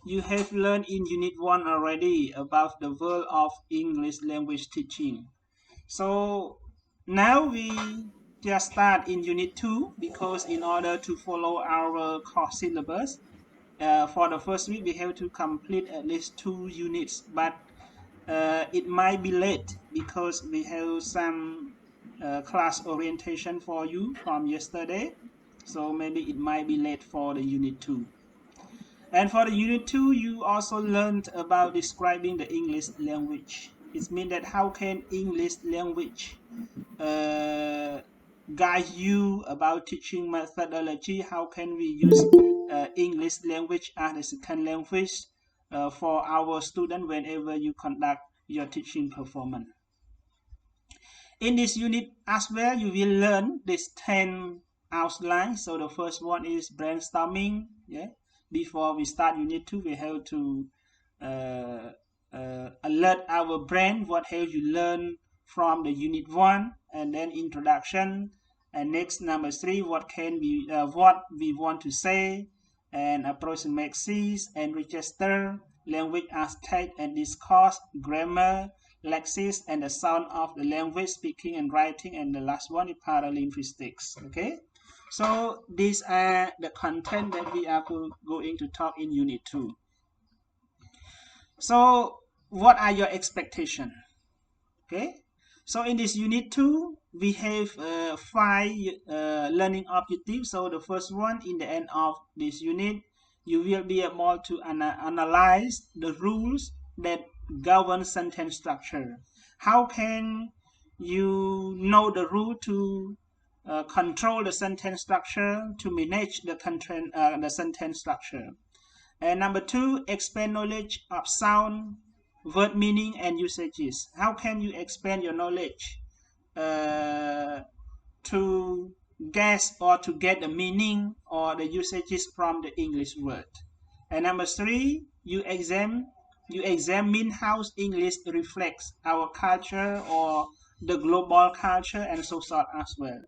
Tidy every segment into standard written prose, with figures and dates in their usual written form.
you have learned in Unit 1 already about the world of English language teaching. So now we just start in Unit 2 because in order to follow our course syllabus, for the first week we have to complete at least 2 units, but it might be late because we have some class orientation for you from yesterday. So maybe it might be late for the Unit 2. And for the Unit 2, you also learned about describing the English language. It means that how can English language guide you about teaching methodology? How can we use English language as a second language for our student whenever you conduct your teaching performance? In this unit as well, you will learn these 10 outlines. So the first one is brainstorming. Yeah. Before we start Unit 2, we have to alert our brain what have you learned from the Unit 1, and then introduction, and next number 3, what we want to say, and approximate C's and register, language as text and discourse, grammar, lexis, and the sound of the language, speaking and writing, and the last one is paralinguistics. Okay. So these are the content that we are going to talk in Unit 2. So what are your expectations? Okay. So in this Unit 2, we have 5 learning objectives. So the first one, in the end of this unit, you will be able to analyze the rules that govern sentence structure. How can you know the rule to control the sentence structure, to manage the sentence structure? And number 2, expand knowledge of sound, word meaning, and usages. How can you expand your knowledge to guess or to get the meaning or the usages from the English word? And number 3, you examine how English reflects our culture or the global culture and so on as well.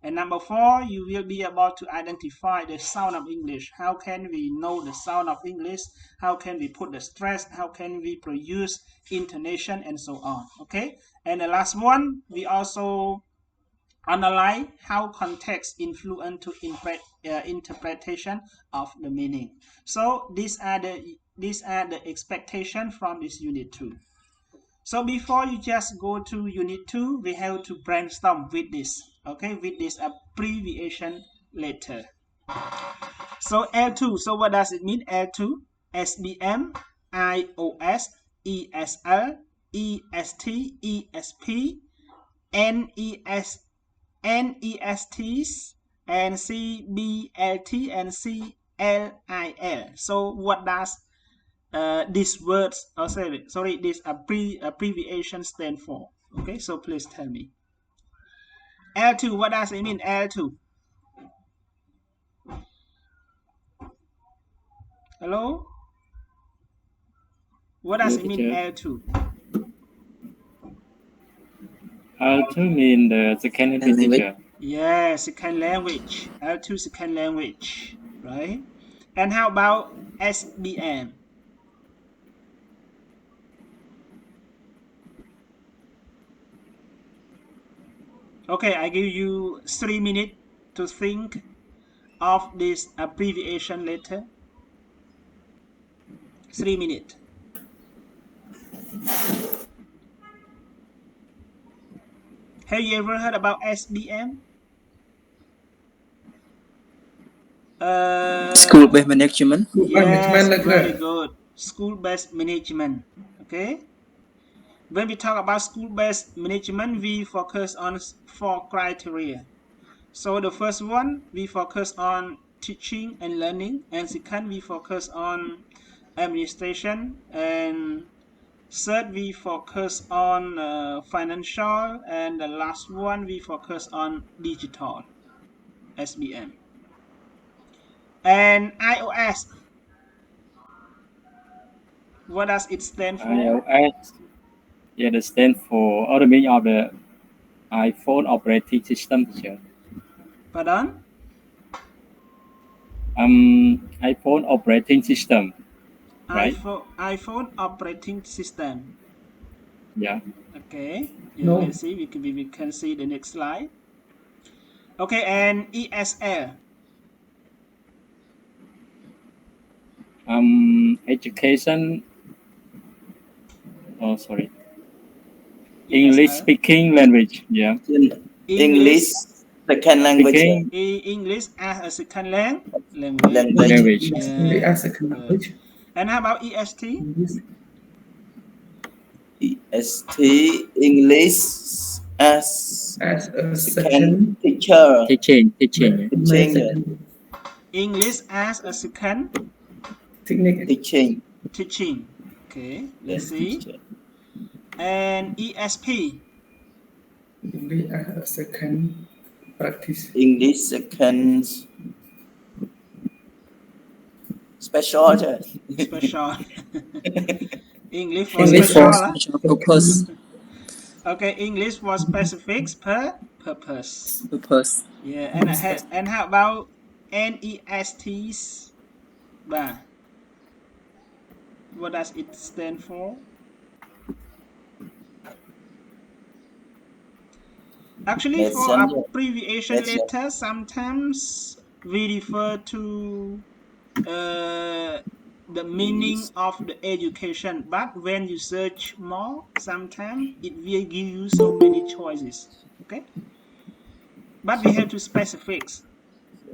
And number 4, you will be able to identify the sound of English. How can we know the sound of English? How can we put the stress? How can we produce intonation and so on? Okay. And the last one, we also analyze how context influence to interpretation of the meaning. So these are the expectations from this Unit 2. So before you just go to Unit 2, we have to brainstorm with this, okay, with this abbreviation letter. So L2, so what does it mean? L2, SBM, IOS, ESL, EST, ESP, NES, NESTs, and CBLT, and CLIL. So what does these words, this abbreviation stand for? Okay, so please tell me. L2, what does it mean? L2. Hello? What does it mean, L2? L2 mean the second language. Yeah, second language. L2, second language, right? And how about SBM? Okay, I give you 3 minutes to think of this abbreviation letter. 3 minutes. Have you ever heard about SBM? School-based management. Yes, very good. School-based management. Okay. When we talk about school-based management, we focus on 4 criteria. So the first one, we focus on teaching and learning, and second, we focus on administration, and third, we focus on financial, and the last one, we focus on digital, SBM. And iOS, what does it stand for? iOS, yeah, it stands for meaning of the iPhone operating system. Teacher. Pardon? iPhone operating system. right? iPhone operating system. Yeah. Okay. Yeah, No. let's see. We can see the next slide. Okay, and ESL. Education. Oh, sorry. English ESL. speaking language. Yeah. English second language. Speaking English as a second language. language. Yes, Yeah, English as a second good. language. And how about EST? EST English as As a second second teacher. Teaching. Teaching. English as a second technique. Teaching. Okay, let's Yes, see. teacher. And ESP. English as a second practice. English second special. Special. English for English special. for special purpose. Okay, English for specific purpose. Purpose. Yeah, and how about NESTs? What does it stand for? Actually, for abbreviation letter, sometimes we refer to the meaning of the education, but when you search more, sometimes it will give you so many choices. Okay, but we have to specify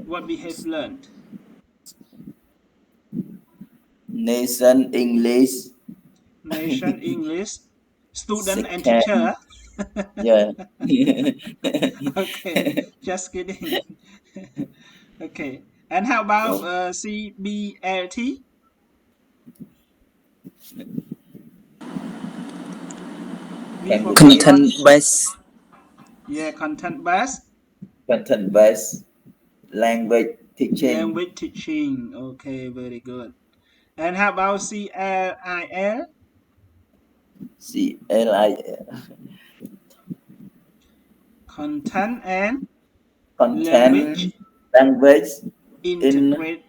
what we have learned. Nation English. Nation English, student and teacher. Yeah. Okay, just kidding. Okay, and how about CBLT? Content based. Yeah, content based. Content based language teaching. Language teaching. Okay, very good. And how about CLIL? CLIL. Content and language integrate.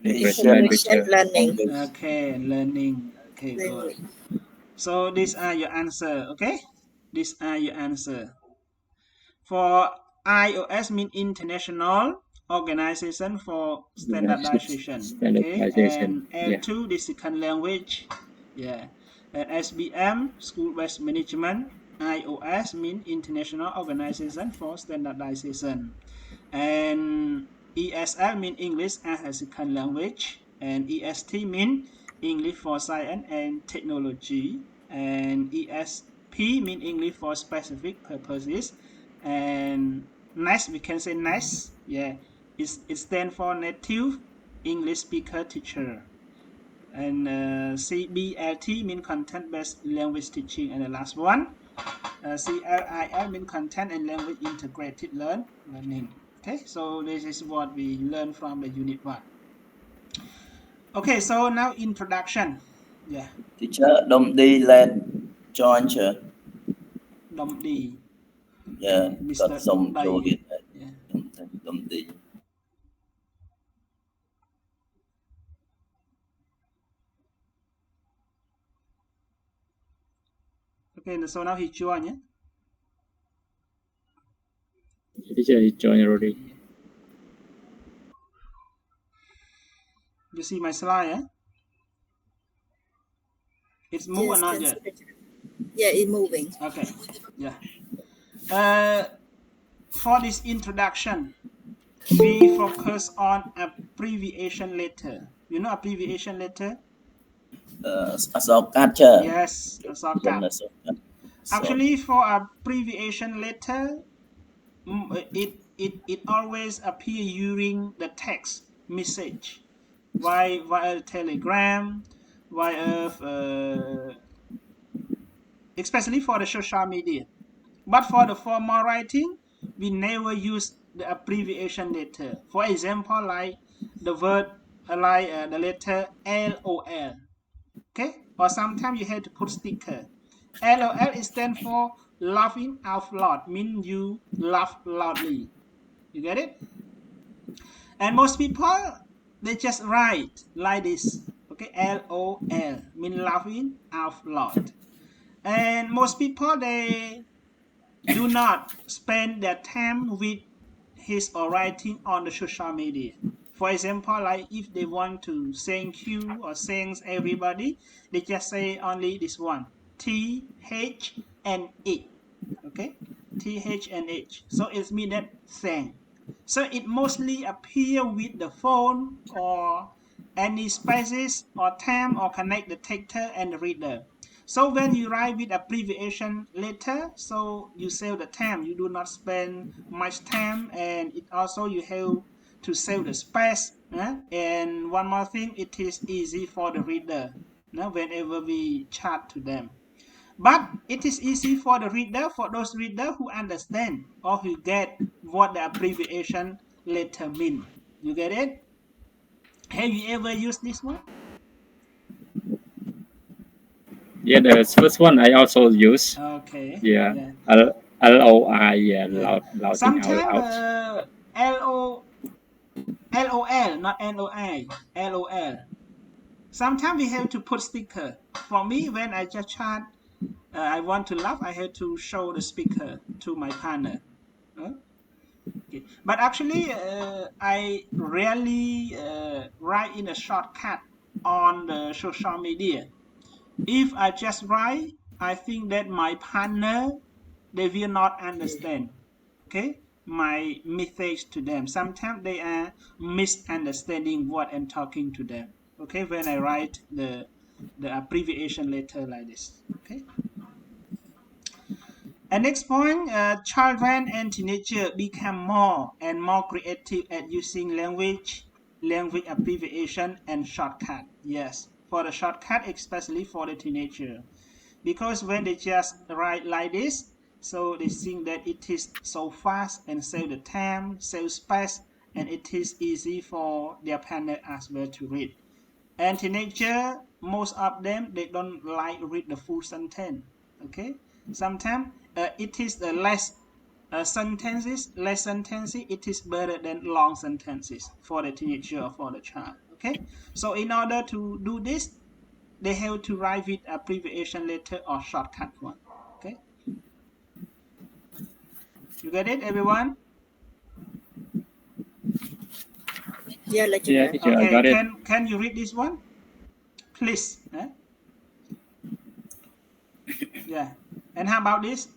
Integration learning. Okay, learning. Okay, good. So these are your answer. Okay, these are your answer. For IOS mean International Organization for Standardization. Okay, and L2 the second language. Yeah, and SBM School-based Management. IOS mean International Organization for Standardization, and ESL mean English as a second language, and EST mean English for Science and Technology, and ESP mean English for specific purposes, and NEST we can say NEST, yeah, it stands for Native English Speaker Teacher, and CBLT mean Content-based Language Teaching, and the last one CLIL mean Content and Language Integrated Learning. Okay, so this is what we learned from the unit 1. Okay, so now introduction. Yeah. Teacher, Dom D led join chưa? Dom D. Yeah, Mr. got some Dom join. Yeah. Dom D. Okay, so now he joined, yeah? Teacher, he joined already. You see my slide, yeah? It's moving or not yet? Yeah, it's moving. Okay, yeah. For this introduction, we focus on abbreviation letter. You know abbreviation letter? Yes, actually, for abbreviation letter, it always appear during the text message, via telegram, via especially for the social media. But for the formal writing, we never use the abbreviation letter. For example, like the word, like the letter LOL. Okay, or sometimes you have to put sticker. LOL is stand for laughing out loud, mean you laugh loudly. You get it? And most people, they just write like this. Okay, LOL, mean laughing out loud. And most people, they do not spend their time with his or writing on the social media. For example, like if they want to thank you or thanks everybody, they just say only this one, T, H, and H. Okay, T, H, and H. So it means that thank. So it mostly appear with the phone or any spaces or time or connect the texter and the reader. So when you write with abbreviation letter, so you save the time. You do not spend much time, and it also you have to save the space. And one more thing, it is easy for the reader whenever we chat to them. But it is easy for the reader, for those readers who understand or who get what the abbreviation letter mean. You get it? Have you ever used this one? Yeah, the first one I also use. Okay. Yeah. LOI, yeah, Yeah. loud Sometimes LOL, not NOI, LOL. Sometimes we have to put sticker. For me, when I just chat, I want to laugh, I have to show the speaker to my partner. Okay. But actually, I rarely write in a shortcut on the social media. If I just write, I think that my partner, they will not understand. Okay, my message to them. Sometimes they are misunderstanding what I'm talking to them. Okay, when I write the abbreviation letter like this. Okay. And next point, children and teenagers become more and more creative at using language abbreviation and shortcut. Yes, for the shortcut, especially for the teenager, because when they just write like this, so they think that it is so fast and save the time, save space, and it is easy for their partner as well to read. And teenager, most of them, they don't like read the full sentence. Okay, sometimes it is the less sentences, it is better than long sentences for the teenager or for the child. Okay, so in order to do this, they have to write with abbreviation letter or shortcut one. Okay, you get it, everyone? Yeah, like Yeah, you teacher, I got it. Can you read this one, please? Yeah, and how about this?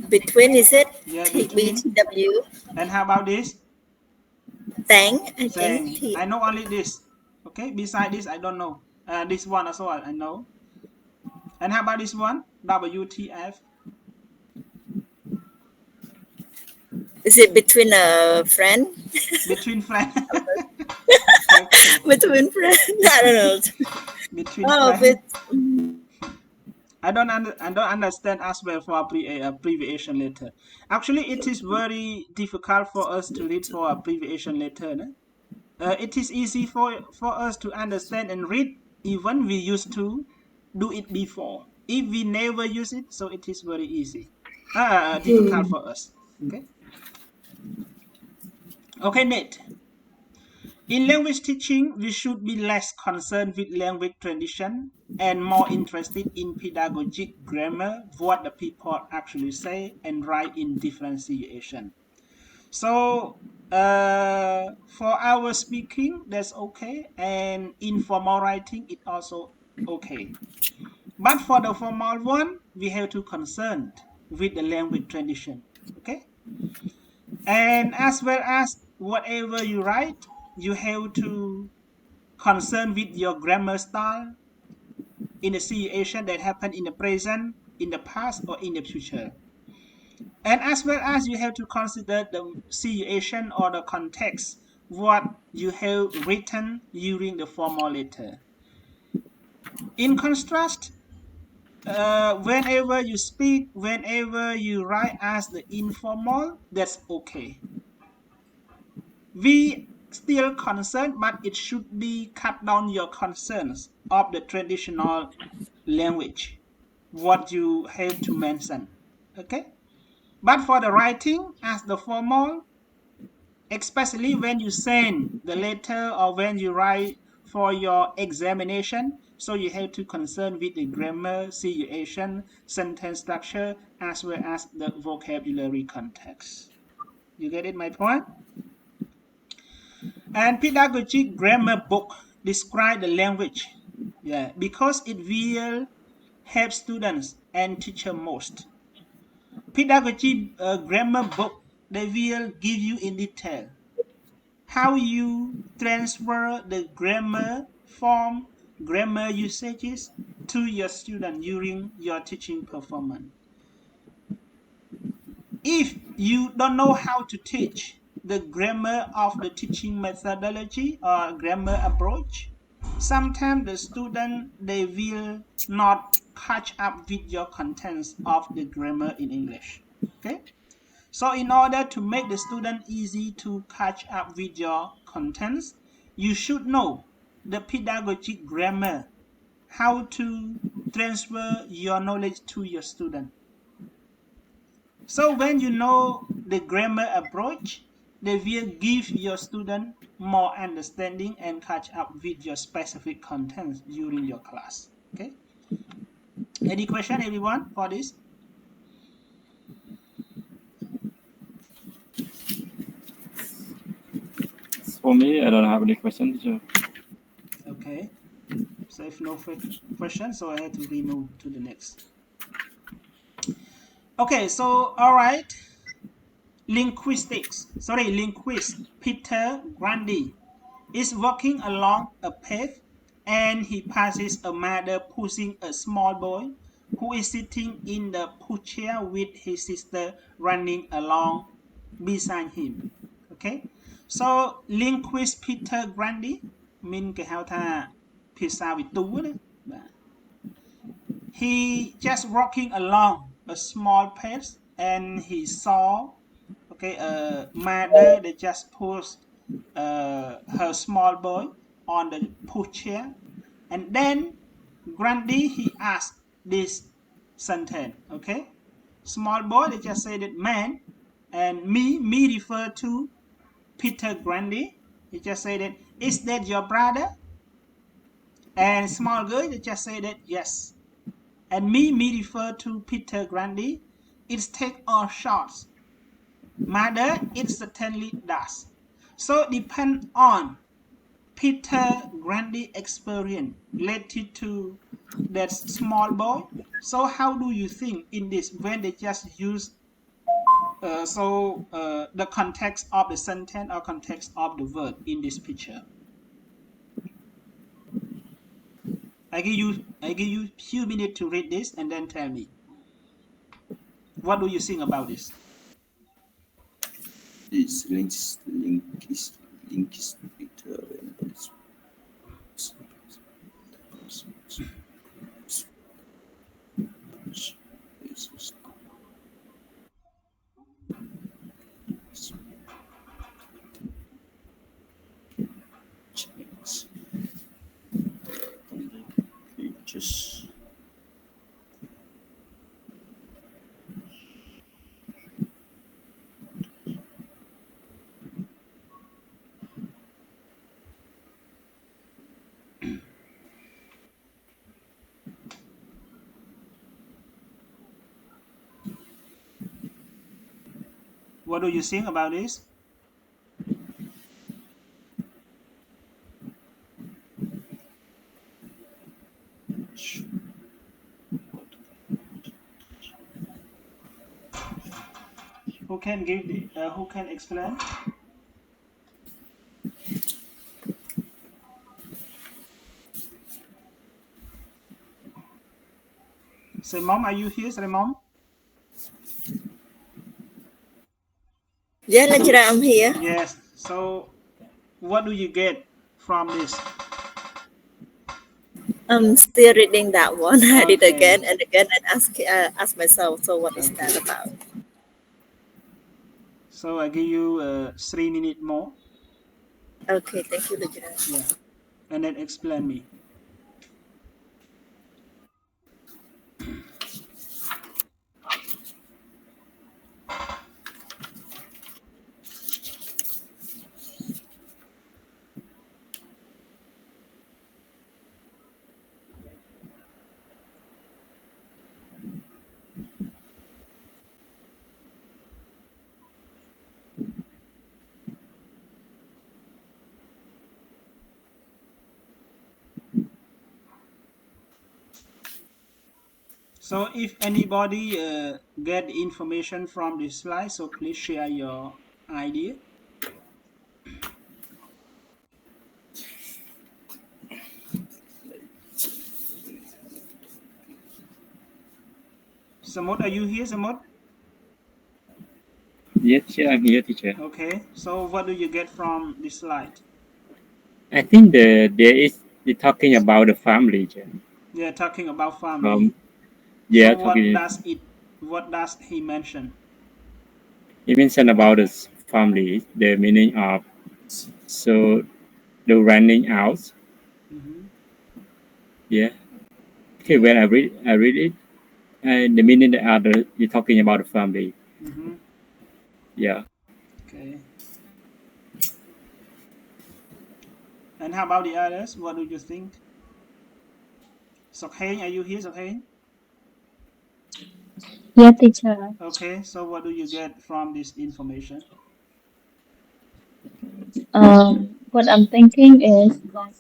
between, is it? Yeah, between. BTW. And how about this? Thank, I Saying. think. I know only this. Okay, beside this, I don't know. This one also I know. And how about this one? WTF. Is it between a friend? Between friends. Between friends? I don't know. Between Oh, friends. but I don't understand as well for abbreviation letter. Actually, it is very difficult for us to read for abbreviation letter. It is easy for us to understand and read, even we used to do it before. If we never use it, so it is very easy. Difficult for us. Okay. Okay, Nate. In language teaching, we should be less concerned with language tradition and more interested in pedagogic grammar, what the people actually say and write in differentiation. So for our speaking, that's okay, and informal writing, it also okay. But for the formal one, we have to concern with the language tradition, okay? And as well as whatever you write, you have to concern with your grammar style in the situation that happened in the present, in the past, or in the future. And as well as you have to consider the situation or the context, what you have written during the formal letter. In contrast, whenever you speak, whenever you write as the informal, that's okay. We still concerned, but it should be cut down your concerns of the traditional language, what you have to mention. Okay? But for the writing as the formal, especially when you send the letter or when you write for your examination. So you have to concern with the grammar, situation, sentence structure, as well as the vocabulary context. You get it, my point? And pedagogic grammar book describe the language. Yeah, because it will help students and teacher most. Pedagogy grammar book, they will give you in detail how you transfer the grammar form, grammar usages to your student during your teaching performance. If you don't know how to teach the grammar of the teaching methodology or grammar approach, sometimes the student, they will not catch up with your contents of the grammar in English. Okay, so in order to make the student easy to catch up with your contents, you should know the pedagogic grammar, how to transfer your knowledge to your student. So when you know the grammar approach, they will give your student more understanding and catch up with your specific contents during your class. Okay. Any question, everyone, for this? For me, I don't have any questions, teacher. Okay. So if no question, so I have to remove to the next. Okay, so all right. Linguist Peter Grundy is walking along a path and he passes a mother pushing a small boy who is sitting in the pushchair with his sister running along beside him. Okay, so linguist Peter Grundy mean គេហៅថាភាសាវិទូណាបាទ he just walking along a small path and he saw a mother that just pushed her small boy on the pushchair, and then Grundy he asked this sentence. Okay, small boy they just said it man, and me refer to Peter Grundy. He just said it, is that your brother? And small girl they just said it, yes. And me refer to Peter Grundy. It's take all shots. Mother, it certainly does. So depend on Peter Grundy experience related to that small boy. So how do you think in this when they just use the context of the sentence or context of the word in this picture? I give you few minutes to read this and then tell me. What do you think about this? This link is Peter and just What do you think about this? Who can give who can explain? Say, Mom, are you here? Say, Mom. Yeah, lecturer, I'm here. Yes. So, what do you get from this? I'm still reading that one. I read Okay. again and again and ask myself, so what is that about? So I give you 3 minutes more. Okay, thank you, lecturer. Yeah. And then explain me. So if anybody get information from this slide, so please share your idea. Samut, are you here, Samut? Yes, I'm here, teacher. Okay, so what do you get from this slide? I think they're talking about the family, teacher. They're talking about family. Yeah, So what does he mention? He mentioned about the family, the meaning of so the running out. Yeah. Okay, when I read it, and the meaning the other you're talking about the family. Yeah. Okay. And how about the others? What do you think? Sokhain, are you here, Sokhain? Yeah, teacher. Okay, so what do you get from this information? What I'm thinking is that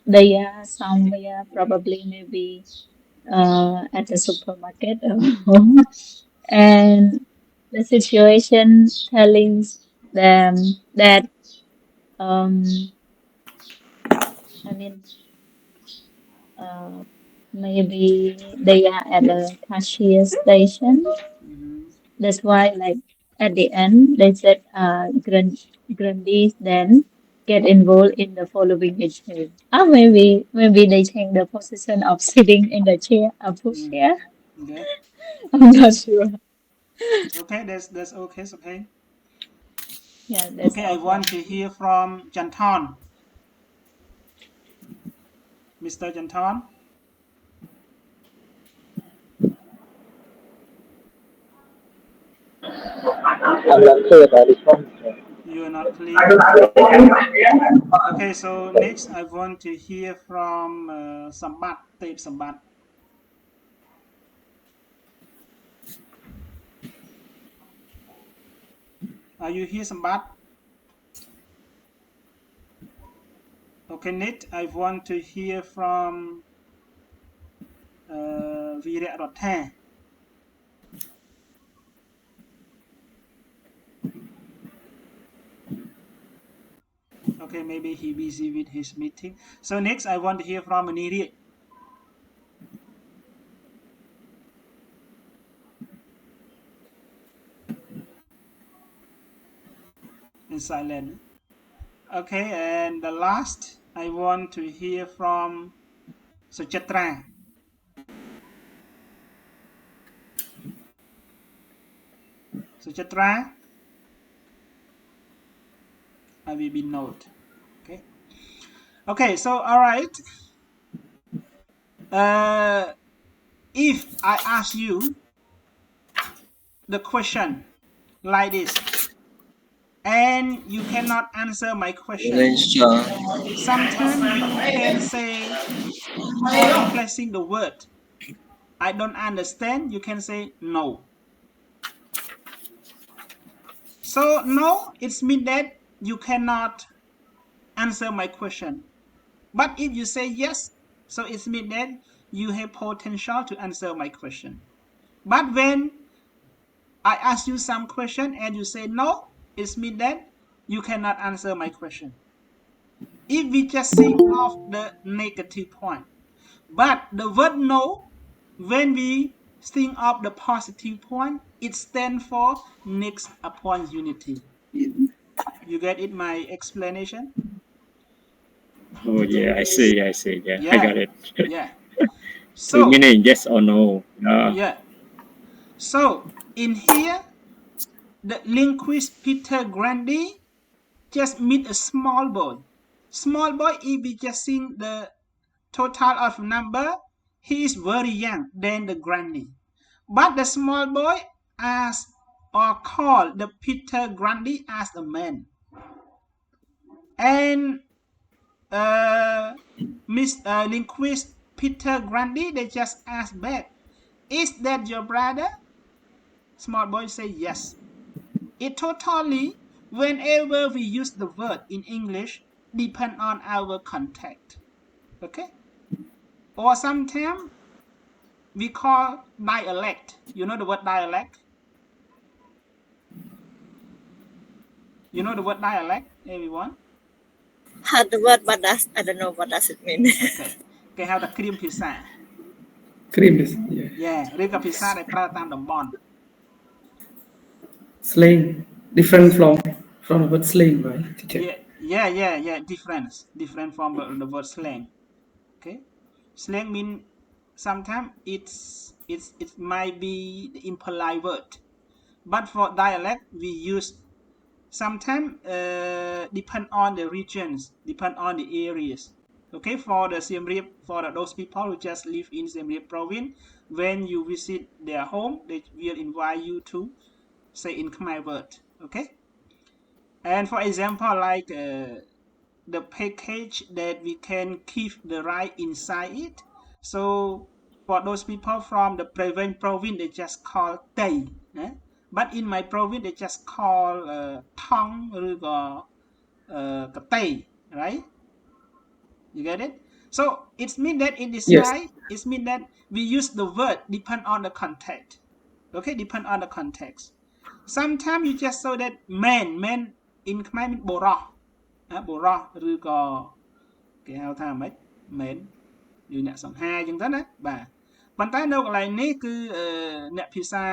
they are somewhere, probably maybe at the supermarket or home, and the situation telling them that I mean maybe they are at a cashier station. That's why, like at the end, they said grandees then get involved in the following issue. Or maybe they change the position of sitting in the chair, a pushchair. Okay. I'm not sure. Okay, that's okay, okay. Yeah, that's okay. I want to hear from Janton. Mr. Janton. I'm not clear about this one. You are not clear. Okay, so next I want to hear from Sambat, Tape Sambat. Are you here, Sambat? Okay, next I want to hear from Virya Rothe. Okay, maybe he busy with his meeting. So next I want to hear from Aniri. In silent. Okay, and the last I want to hear from Suchitra. Suchitra, I will be note. Okay. Okay, so all right. If I ask you the question like this, and you cannot answer my question, sometimes you can say, for replacing the word, I don't understand, you can say no. So no, it means that you cannot answer my question. But if you say yes, so it means that you have potential to answer my question. But when I ask you some question and you say no, it means that you cannot answer my question. If we just think of the negative point. But the word no, when we think of the positive point, it stands for next upon unity. You get it, my explanation? Oh yeah, I see. Yeah, I got it. Yeah. So meaning yes or no. Yeah. So in here, the linguist Peter Grundy just meet a small boy. Small boy, if we just think the total of number, he is very young than the Grundy. But the small boy asked or called the Peter Grundy as a man. And linguist Peter Grundy, they just asked back, is that your brother? Small boy say yes. It totally, whenever we use the word in English, depend on our context. Okay? Or sometimes we call dialect. You know the word dialect? You know the word dialect, everyone? Heard the word, but I don't know what does it mean. Okay. គេហៅថាគ្រាមភាសា Cream is yeah. Yeah ឬក៏ភាសាដែលប្រើតាមតំបន់ Slang different from the word slang, right? Teacher? Yeah. Different from the word slang. Okay. Slang mean sometimes it might be the impolite word. But for dialect we use sometimes depend on the regions, depend on the areas. Okay, for the Siem Reap, for those people who just live in Siem Reap province, when you visit their home, they will invite you to say in Khmer word. Okay, and for example, like the package that we can keep the rice inside it. So for those people from the province, they just call tay. But in my province, they just call thong or tay, right? You get it? So it means that in this slide, it means that we use the word depend on the context. Okay, depend on the context. Sometimes you just saw that man in Khmer means borah, borah ឬក៏គេហៅថាម៉េច man ឬអ្នកសង្ហាអញ្ចឹងទៅណាបាទប៉ុន្តែនៅកន្លែងនេះគឺអ្នកភាសា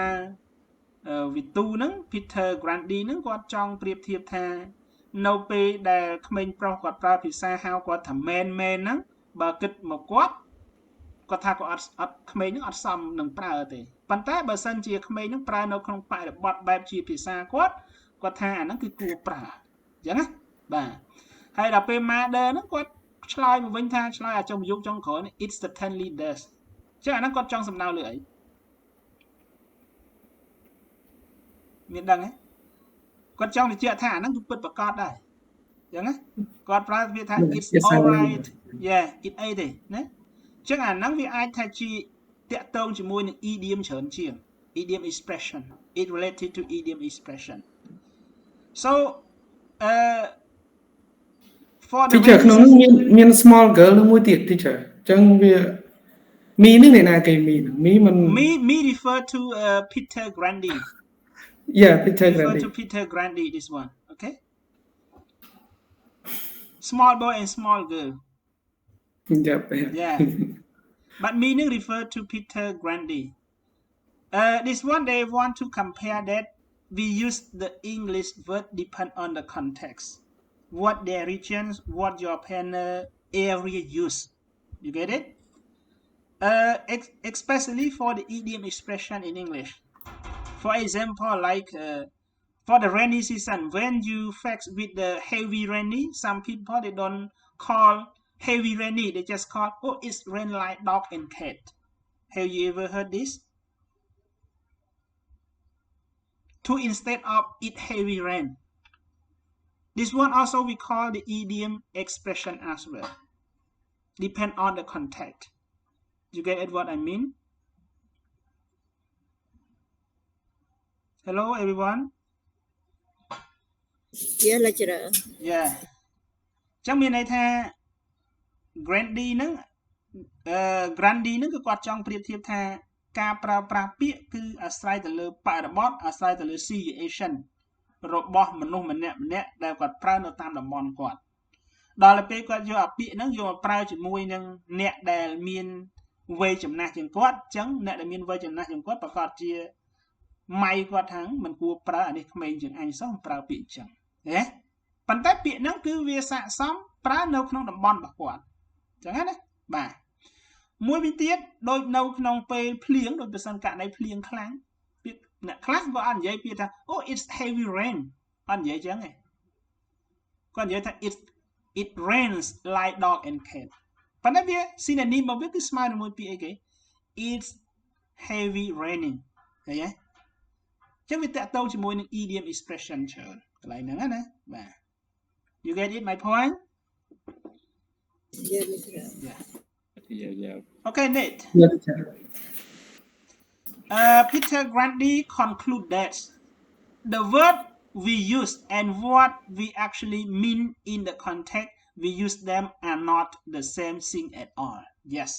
វិទូហ្នឹង Peter Grundy ហ្នឹងគាត់ចង់ប្រៀបធៀបថានៅពេលដែលក្មេងប្រុសគាត់ប្រើភាសាហៅគាត់ថា man ហ្នឹងបើគិតមកគាត់ថាគាត់អត់ក្មេងហ្នឹងអត់សមនឹងប្រើទេប៉ុន្តែបើសិនជាក្មេងហ្នឹងប្រើនៅក្នុងបរិបទបែបជាភាសាគាត់ថាអាហ្នឹងគឺគួរប្រើអញ្ចឹងណាបាទហើយដល់ពេល mother ហ្នឹងគាត់ឆ្លើយមកវិញថាឆ្លើយអាចុងប្រយោគចុងក្រោយនេះ it certainly does ចឹងអាហ្នឹងគាត់ចង់សំដៅលើអីមានដឹងទេគាត់ចង់បញ្ជាក់ថាអាហ្នឹងគឺពិតប្រាកដដែរអញ្ចឹងណាគាត់ប្រើពាក្យថា it's all right yeah it អីទេណាចឹងអាហ្នឹងវាអាចថាជាតាក់ទងជាមួយនឹង idiom ច្រើនជាង idiom expression it related to idiom expression so for the teacher ក្នុងមាន small girl មួយទៀត teacher ចឹងវាមីនេះអ្នកណាគេមីមិន me refer to Peter Grundy yeah Peter Grundy refer to Peter Grundy this one okay small boy and small girl yeah but meaning refer to Peter Grundy this one they want to compare that we use the English word depend on the context what their regions what your panel area use you get it especially for the idiom expression in English for example like for the rainy season when you fix with the heavy rainy some people they don't call heavy rainy they just call oh it's rain like dog and cat have you ever heard this to instead of it heavy rain this one also we call the idiom expression as well depend on the context you get it what I mean hello everyone yeah lecturer yeah ចឹងមានន័យថា Grundy ហ្នឹងGrundy ហ្នឹងគឺគាត់ចង់ប្រៀបធៀបថាការប្រើប្រាស់ពាក្យគឺអាស្រ័យទៅលើបរិបទអាស្រ័យទៅលើ situation របស់មនុស្សម្នាក់ដែលគាត់ប្រើនៅតាមតំបន់គាត់ដល់ពេលគាត់យកអាពាក្យហ្នឹងយកមកប្រើជាមួយនឹងអ្នកដែលមានវ័យចំណាស់ជាងគាត់អញ្ចឹងអ្នកដែលមានវ័យចំណាស់ជាងគាត់ប្រកាសជាម៉ៃគាត់ថាមិនគួរប្រើអានេះក្មេងជាងអញសោះប្រើពាក្យអញ្ចឹងណាប៉ុន្តែពាក្យហ្នឹងគឺវាស័ក្តិសមប្រើនៅក្នុងតំបន់របស់គាត់អញ្ចឹងណាបាទមួយវិញទៀតដូចនៅក្នុងពេលភ្លៀងដូចប្រសិនករណីភ្លៀងខ្លាំងពាក្យអ្នកខ្លះក៏អត់និយាយពាក្យថា oh it's heavy rain អត់និយាយអញ្ចឹងទេគាត់និយាយថា it rains like dog and cat ប៉ុន្តែវា synonym របស់វាគឺស្មើជាមួយពាក្យអីគេ it's heavy raining ឃើញទេចឹងវាតកតងជាមួយនឹង idiom expression ច្រើនកន្លែងហ្នឹងណាបាទ you get it my point yeah okay Nate Peter Grundy conclude that the word we use and what we actually mean in the context we use them are not the same thing at all yes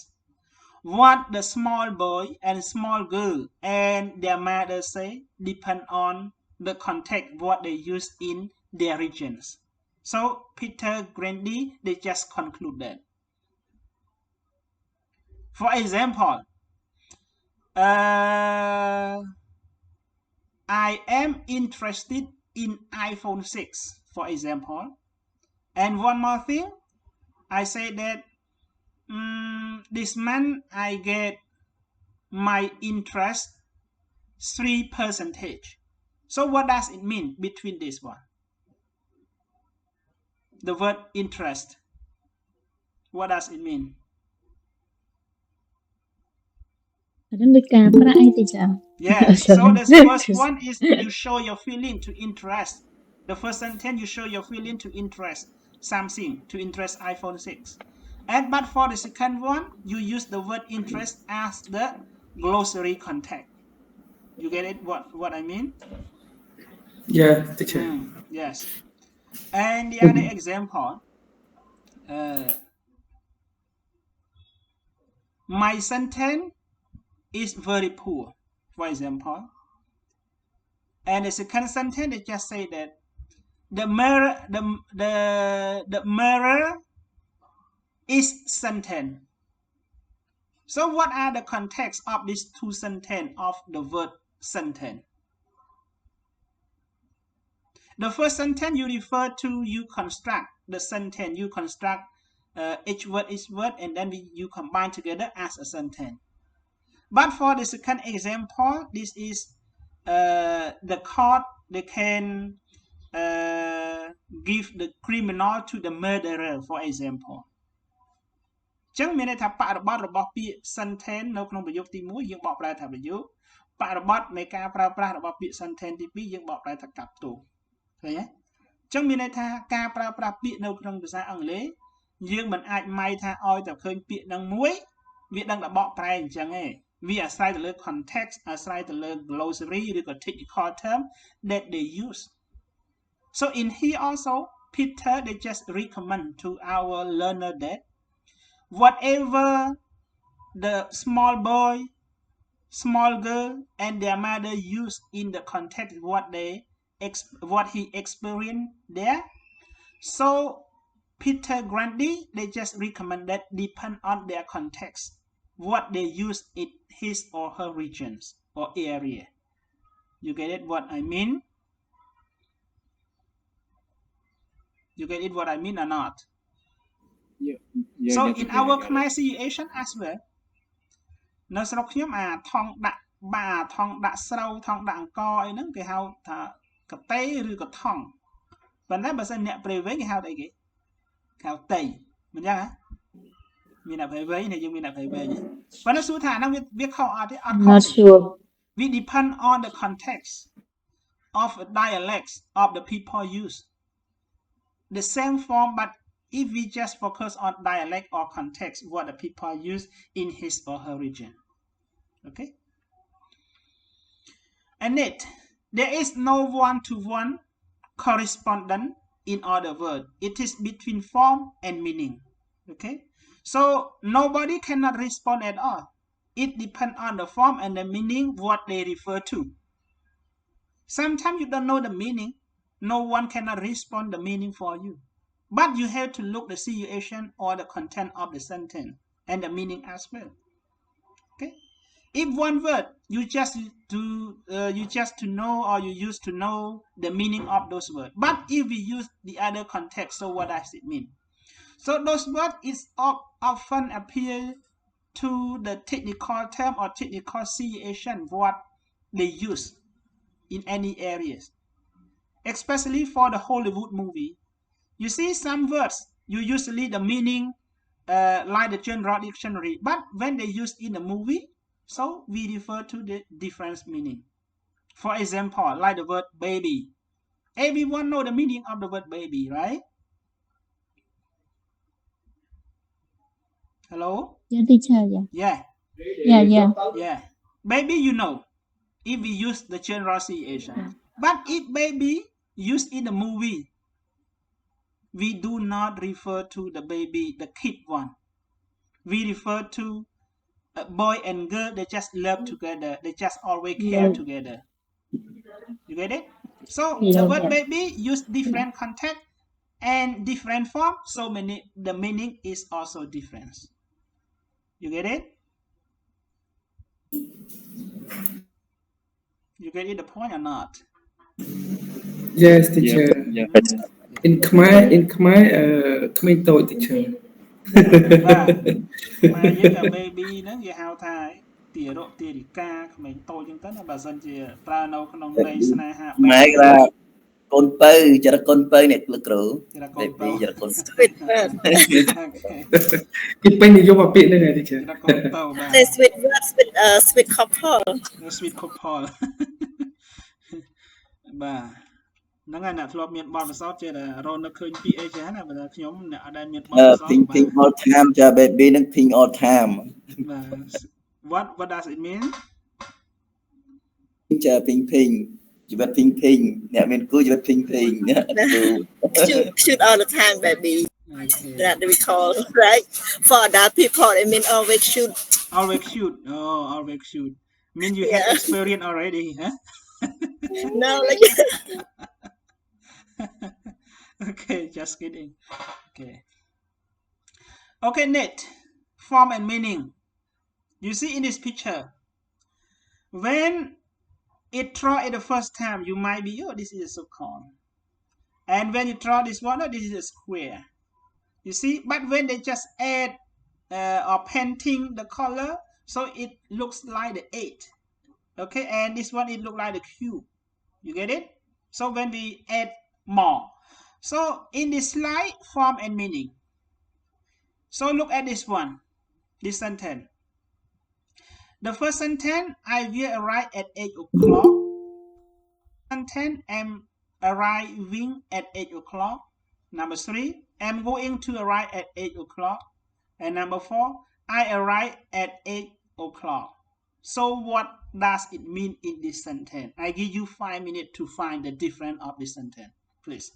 what the small boy and small girl and their mother say depend on the context what they use in their regions. So Peter Grundy, they just conclude that. For example, I am interested in iPhone 6, for example. And one more thing, I say that this month I get my interest 3%. So what does it mean between this one? The word interest. What does it mean? Yeah, so the first one is you show your feeling to interest. The first sentence you show your feeling to interest something, to interest iPhone 6. But for the second one, you use the word interest as the glossary context. You get it? What I mean? Yeah, teacher. Yes. And the other example, my sentence is very poor, for example. And the second sentence, they just say that the mirror is sentence. So what are the context of these two sentences of the word sentence? The first sentence you refer to, you construct the sentence, you construct each word, and then you combine together as a sentence. But for the second example, this is the court, they can give the criminal to the murderer, for example. ចឹងមានន័យថាបរិបទរបស់ពាក្យ sentence នៅក្នុងប្រយោគទី1យើងបកប្រែថាប្រយោគបរិបទនៃការប្រើប្រាស់របស់ពាក្យ sentence ទី2យើងបកប្រែថាកាប់ទោសឃើញទេចឹងមានន័យថាការប្រើប្រាស់ពាក្យនៅក្នុងភាសាអង់គ្លេសយើងមិនអាចម៉ៃថាឲ្យតែឃើញពាក្យនឹងមួយវាដឹងតែបកប្រែអញ្ចឹងទេវាអាស្រ័យទៅលើ context អាស្រ័យទៅលើ glossary ឬក៏ technical term that they use. So in here also Peter they just recommend to our learner that whatever the small boy, small girl, and their mother use in the context what he experienced there. So Peter Grundy they just recommend that depend on their context, what they use in his or her regions or area. You get it? What I mean? You get it? What I mean or not? Yeah, So that's in okay, our I got it. Khmer situation as well នៅស្រុកខ្ញុំអាថងដាក់បាថងដាក់ស្រូវថងដាក់អង្ករអីហ្នឹងគេហៅថាកតេឬក៏ថងប៉ុន្តែបើសិនអ្នកព្រៃវែងគេហៅអីគេហៅតៃមិនចឹងហ៎មានអ្នកព្រៃវែងហើយយើងមានអ្នកព្រៃវែងប៉ុន្តែសួរថាអាហ្នឹងវាខុសអត់ទេអត់ខុស Not sure. We depend on the context of a dialect of the people use the same form but if we just focus on dialect or context what the people use in his or her region. Okay? And it, there is no one-to-one correspondence in other words. It is between form and meaning. Okay? So nobody cannot respond at all. It depends on the form and the meaning what they refer to. Sometimes you don't know the meaning. No one cannot respond the meaning for you. But you have to look the situation or the content of the sentence and the meaning as well. Okay? If one word you just to know or you used to know the meaning of those words. But if we use the other context, so what does it mean? So those words is often appear to the technical term or technical situation what they use in any areas. Especially for the Hollywood movie. You see some words, you usually the meaning like the general dictionary. But when they use in the movie, so we refer to the different meaning. For example, like the word baby. Everyone know the meaning of the word baby, right? Hello? Yeah, teacher. Yeah. Yeah. Baby, you know, if we use the general situation. But if baby used in the movie, we do not refer to the baby, the kid one. We refer to a boy and girl, they just love together. They just always care together. You get it? So the word baby use different context and different form. So the meaning is also different. You get it? You get it the point or not? Yes, teacher. Yeah. In Khmer, Khmer tôi teacher. ខ្មែរយើងអា baby ហ្នឹងគេហៅថាទារកទារិកាក្មេងតូចចឹងទៅណាបើសិនជាប្រើនៅក្នុងន័យស្នេហា ម៉ែគេថាកូនពៅចរិតកូនពៅនេះលោកគ្រូ baby ចរិតកូន Sweet word. គេពេញនិយមអាពាក្យហ្នឹងឯង teacher. ចរិតកូនតូបាទ The sweet word, sweet couple. sweet couple បាទហ្នឹងហើយអ្នកធ្លាប់មានបទពិសោធន៍ចេះតែរកនឹកឃើញពាក្យអីចឹងណាបើថាខ្ញុំអ្នកអត់ដែលមានបទពិសោធន៍ ping all time ចា baby នឹង ping all time បាទ what does it mean ចា ping ជីវិត ping អ្នកមានគូជីវិត ping អ្នក Shoot all the time, baby. Okay. That we call, right? For adult people, I mean, always shoot. Always shoot. Oh, always shoot. Mean you have experience already, huh? No, like Okay, just kidding. Okay, Nate. Form and meaning. You see in this picture, when it draw it the first time, you might be, oh, this is a circle. And when you draw this one, oh, this is a square. You see, but when they just add or painting the color, so it looks like the 8. Okay, and this one it look like the cube. You get it? So when we add more, so in this slide, form and meaning. So look at this one, this sentence. The first sentence, I will arrive at 8 o'clock. Sentence, I'm arriving at 8 o'clock. Number 3, I'm going to arrive at 8 o'clock. And number 4, I arrive at 8 o'clock. So what does it mean in this sentence? I give you 5 minutes to find the difference of this sentence, please.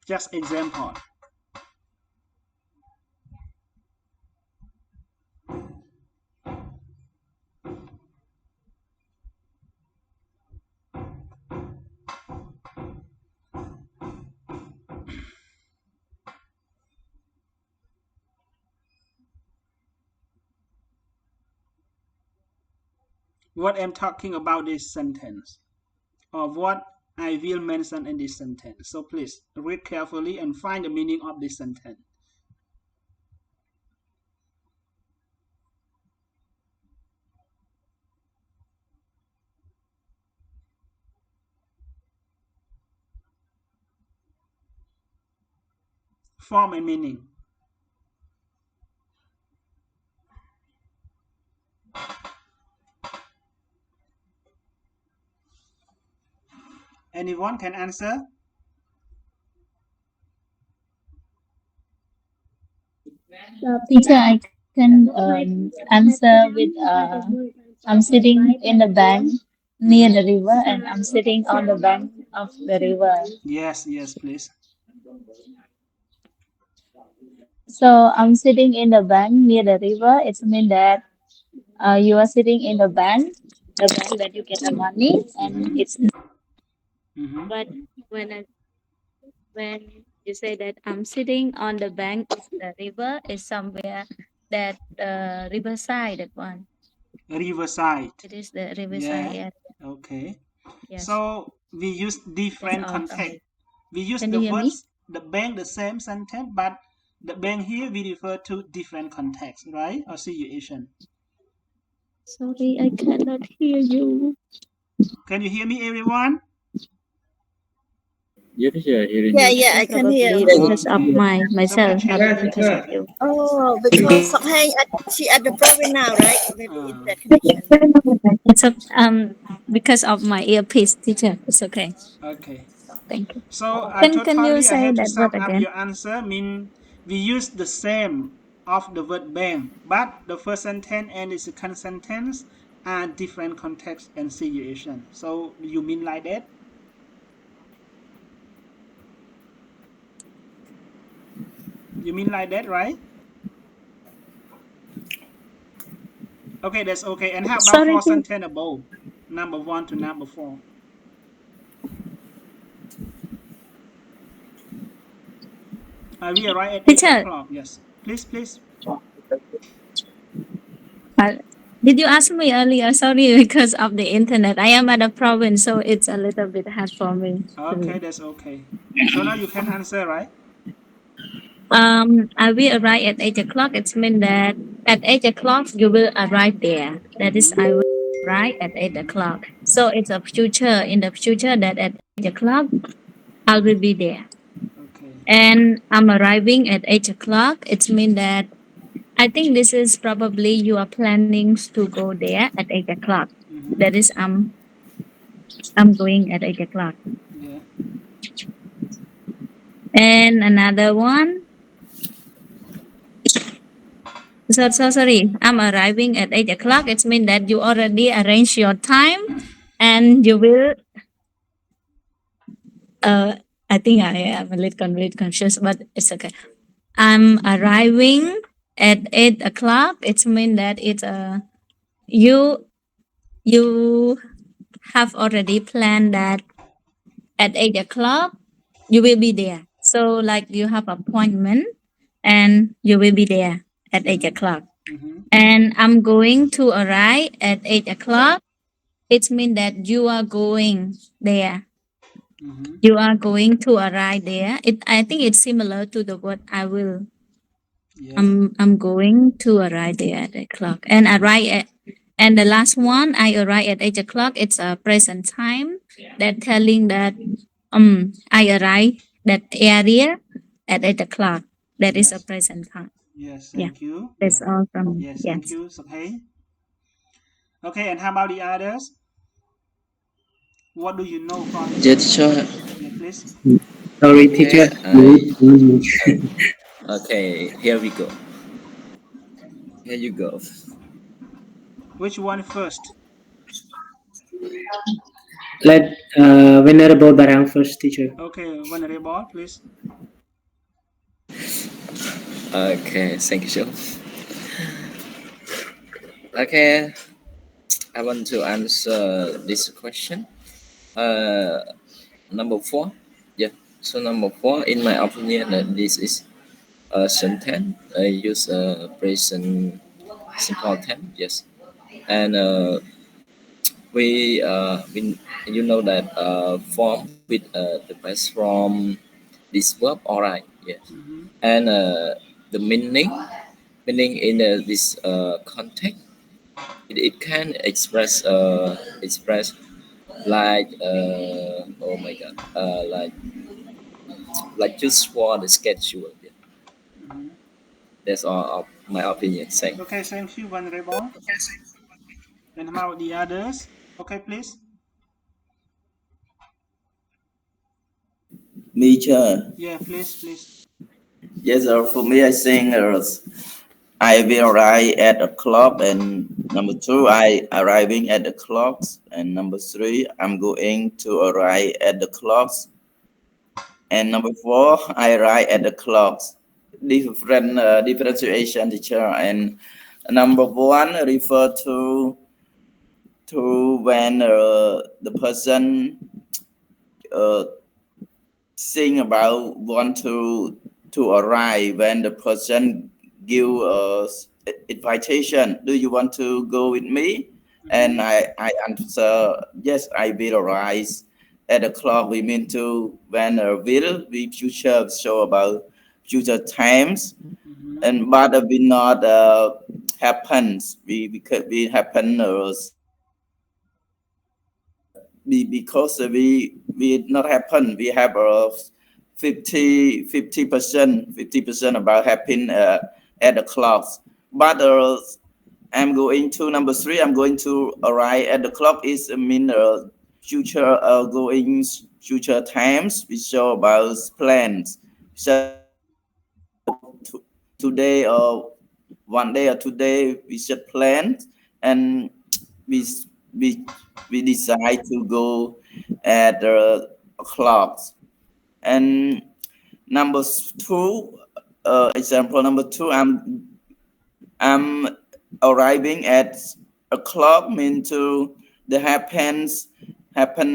Just example. What I'm talking about this sentence, or what I will mention in this sentence. So please read carefully and find the meaning of this sentence. Form and meaning. Anyone can answer? Teacher, I can answer with I'm sitting in the bank near the river and I'm sitting on the bank of the river. Yes, please. So I'm sitting in the bank near the river. It means that you are sitting in the bank that you get the money, and it's. But when you say that I'm sitting on the bank of the river, is somewhere that riverside, that one. Riverside. It is the riverside area. Okay. Yes. So we use different context. We use Can the you hear me? words, the bank, the same sentence, but the bank here we refer to different context, right? Or situation. Sorry, I cannot hear you. Can you hear me, everyone? Yeah, teacher, hearing yeah, you. I can hear. Because of myself, not because of you. Oh, because she at the program now, right? Maybe it's that connection. It's because of my earpiece, teacher. It's okay. Okay. Thank you. So Can totally you I say have to that sum word up again? your answer. Mean we use the same of the word bank, but the first sentence and the second sentence are different context and situation. So you mean like that? You mean like that, right? Okay, that's okay. And how about Sorry, present tenable? Number 1 to number 4. We arrive at 8 Teacher. o'clock. Yes. Please. Did you ask me earlier? Sorry, because of the internet. I am at a province, so it's a little bit hard for me. Okay, that's okay. So now you can answer, right? I will arrive at 8 o'clock. It means that at 8 o'clock you will arrive there. That is, I will arrive at 8 o'clock. So it's a future, in the future, that at 8 o'clock I will be there. Okay. And I'm arriving at 8 o'clock. It means that I think this is probably you are planning to go there at 8 o'clock. That is, I'm going at 8 o'clock. Yeah. And another one. So sorry, I'm arriving at 8 o'clock. It means that you already arrange your time and you will I think I am a little confused, but it's okay. I'm arriving at 8 o'clock. It means that it's you have already planned that at 8 o'clock you will be there. So like you have appointment and you will be there at 8 o'clock. And I'm going to arrive at 8 o'clock. It means that you are going there. You are going to arrive there. I think it's similar to the word I will. Yeah. I'm going to arrive there at 8 o'clock. And and the last one, I arrive at 8 o'clock. It's a present time that telling that I arrive that area at 8 o'clock. That is a present time. Yes, thank you. That's all from me. Yes, thank you. Okay. Okay, and how about the others? What do you know from Just show. Yeah, please. Sorry, teacher. Okay, here we go. Here you go. Which one first? Let Venerable Barang first, teacher. Okay, Venerable, please. Okay, thank you. Okay, I want to answer this question. Number 4. Yeah. So number 4, in my opinion, this is a sentence. I use a present simple tense. Yes, and we you know that form with the past from this verb. All right. Yes, and the meaning in this context, it can express like oh my god, like just for the schedule. Yeah. That's all of my opinion. Thank. Okay, thank you, Venerable. And how about the others? Okay, please. Me, sir. Yeah, please. Yes, sir. For me, I think I will arrive at a club, and number 2, I arriving at the clocks, and number 3, I'm going to arrive at the clocks, and number 4, I arrive at the clocks. Different differentiation, teacher, and number 1 refer to when the person think about want to arrive, when the person give invitation, do you want to go with me? And I answer yes, I will arrive at the clock. We mean to when will we future show about future times, and but will not happens. We happen because we not happen. We have 50% about happen at the clocks. But I'm going to number 3. I'm going to arrive at the clock is mean future going future times. We show about plans. So today or one day or today we should plan, and we decide to go at the clocks. And number 2, example number 2, I'm arriving at a clock mean to the happen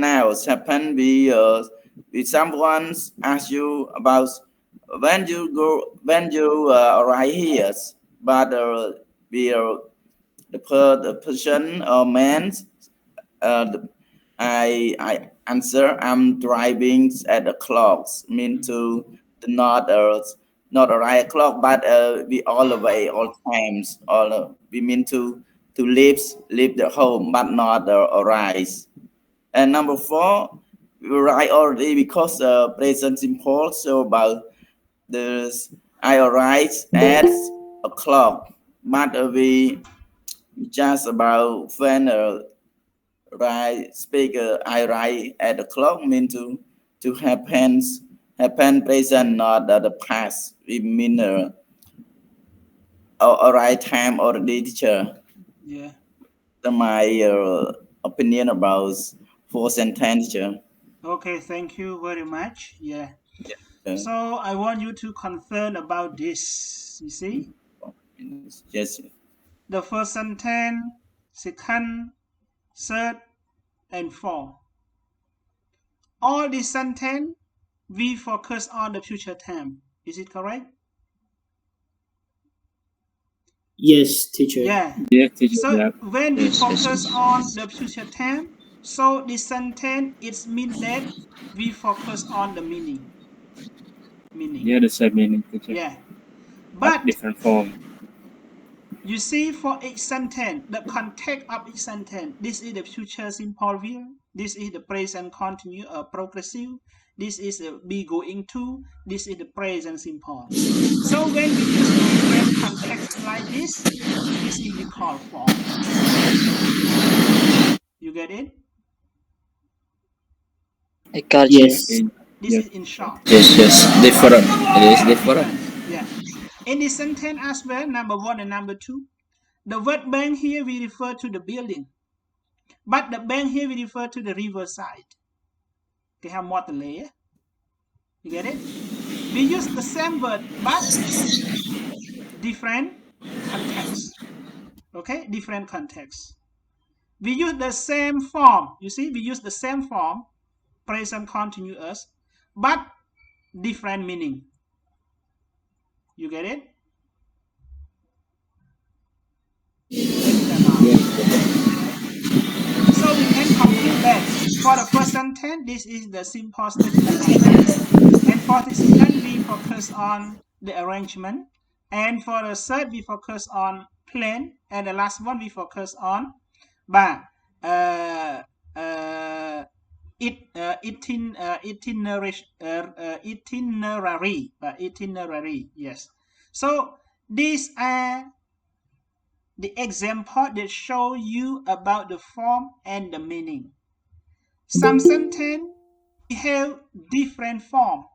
now. Happen we someone ask you about when you arrive here, but the person or man I answer I'm driving at the clocks mean to not arrive clock but we all the way all times all we mean to leave the home but not arise. And number 4 we write already because present simple so about this I arrive at a clock but we just about when speaker I write at the clock mean to happen present not the past. We mean a right time already teacher. Yeah. My opinion about 4 sentence teacher. Okay, thank you very much. Yeah. Yeah. So I want you to confirm about this. You see? Yes. The first sentence, second, third, and fourth. All these sentence we focus on the future time. Is it correct? Yes, teacher. Yeah. Yes, teacher. So Yeah. when we focus on the future time, so this sentence it means that we focus on the meaning. Yeah, the same meaning, teacher. Yeah. But But different form. you see, for each sentence, the context of each sentence, this is the future simple verb, this is the present continuous progressive, this is the be going to, this is the present simple. So when we use different context like this is we call form. You get it? I got Yes. This is in short. Yes. Different. It is different. Yeah. In this sentence as well, number 1 and number 2, the word bank here we refer to the building, but the bank here we refer to the river side. They have more layer. You get it? We use the same word but different context. Okay, different context. We use the same form. You see, we use the same form, present continuous, but different meaning. You get it? So we can conclude that for the first sentence, this is the simple statement, and for the second, we focus on the arrangement, and for the third, we focus on plan, and the last one we focus on itinerary. Yes. So these are the example that show you about the form and the meaning. Some sentence have different form,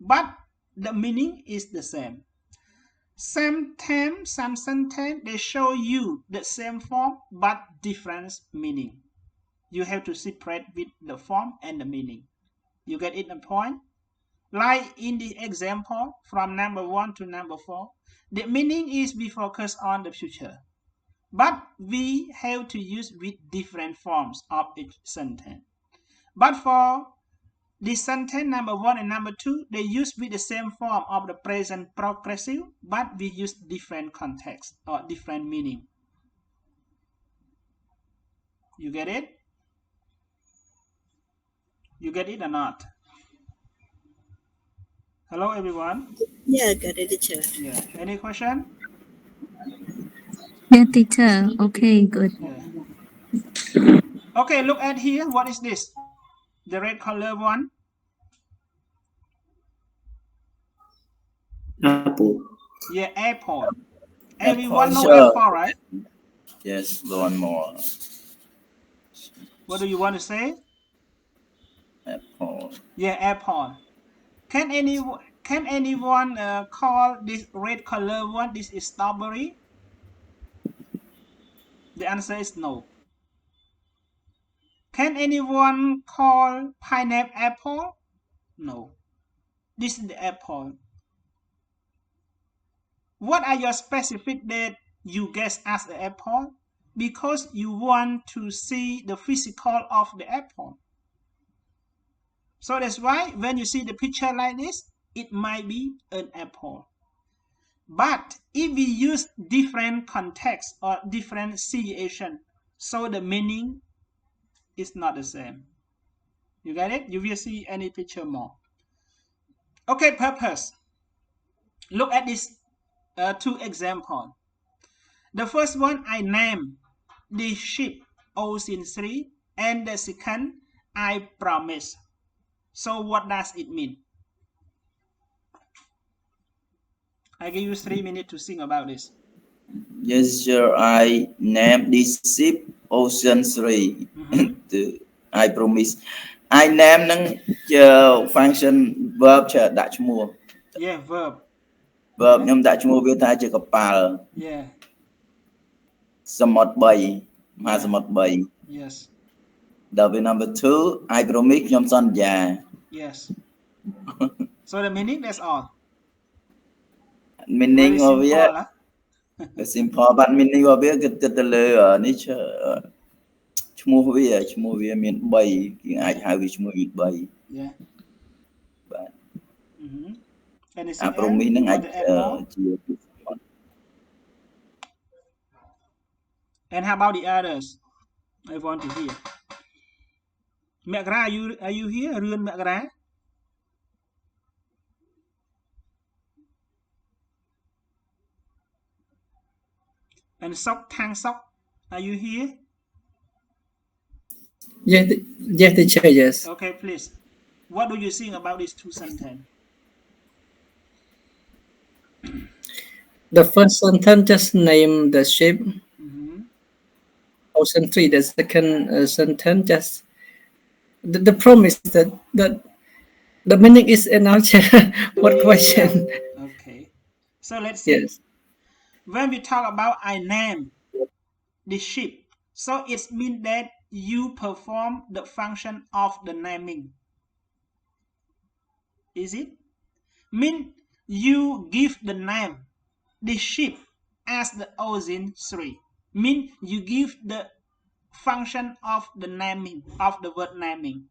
but the meaning is the same. Sometimes some sentence they show you the same form but different meaning. You have to separate with the form and the meaning. You get it the point? Like in the example from number 1 to number 4, the meaning is we focus on the future, but we have to use with different forms of each sentence. But for this sentence number 1 and number 2, they use with the same form of the present progressive, but we use different context or different meaning. You get it? You get it or not? Hello, everyone. Yeah, got it, teacher. Yeah. Any question? Yeah, teacher. Okay, good. Yeah. Okay, look at here. What is this? The red color one? Apple. Yeah, apple. Everyone know Sure. apple, right? Yes, one more. What do you want to say? Apple. Yeah, apple. Can anyone call this red color one? This is strawberry. The answer is no. Can anyone call pineapple apple? No. This is the apple. What are your specific that you guess as the apple? Because you want to see the physical of the apple. So that's why when you see the picture like this, it might be an apple. But if we use different context or different situation, so the meaning is not the same. You get it? You will see any picture more. Okay, purpose. Look at these two examples. The first one, I name the sheep Ocean 3, and the second, I promise. So what does it mean? I give you 3 minutes to think about this. Yes, sir. I named this ship Ocean 3. I promise. I name the function verb ដាក់ឈ្មោះ Yeah, verb. verb ខ្ញុំដាក់ឈ្មោះវាថាជាកប៉ាល់ Yeah. សមុទ្រ3 មហាសមុទ្រ3 Yes. ដល់វា number 2 I promise ខ្ញុំសន្យា Yes. So the meaning, that's all. meaning Very របស់វា simple, huh? simple but meaning របស់វាគឺគិតទៅលើនេះឈ្មោះវាមាន3គេអាចហៅវាឈ្មោះវា3 Yeah. បាទ Anything I promise ហ្នឹងអាច else? ជា And how about the others? I want to hear. Mekra, are you here? Rươn Mekra? And Sok Thang Sok, are you here? Yes, teacher, yes. Okay, please. What do you think about these two sentences? The first sentence just name the ship. Ocean 3. The second sentence just the promise that the meaning is enough. What question? Okay. So let's see. Yes. When we talk about I name the ship, so it means that you perform the function of the naming. Is it? Mean you give the name, the ship, as the Ocean 3. Mean you give the function of the naming, of the word naming.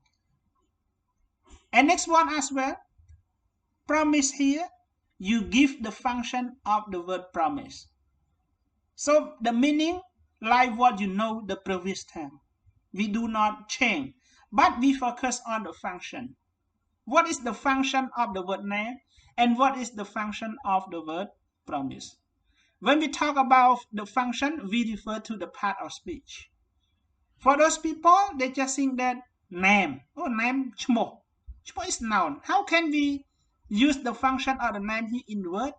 And next one as well, promise here, you give the function of the word promise. So the meaning, like what you know the previous time, we do not change, but we focus on the function. What is the function of the word name, and what is the function of the word promise? When we talk about the function, we refer to the part of speech. For those people, they just think that name, name, chmo is noun. How can we use the function of the name here in the word?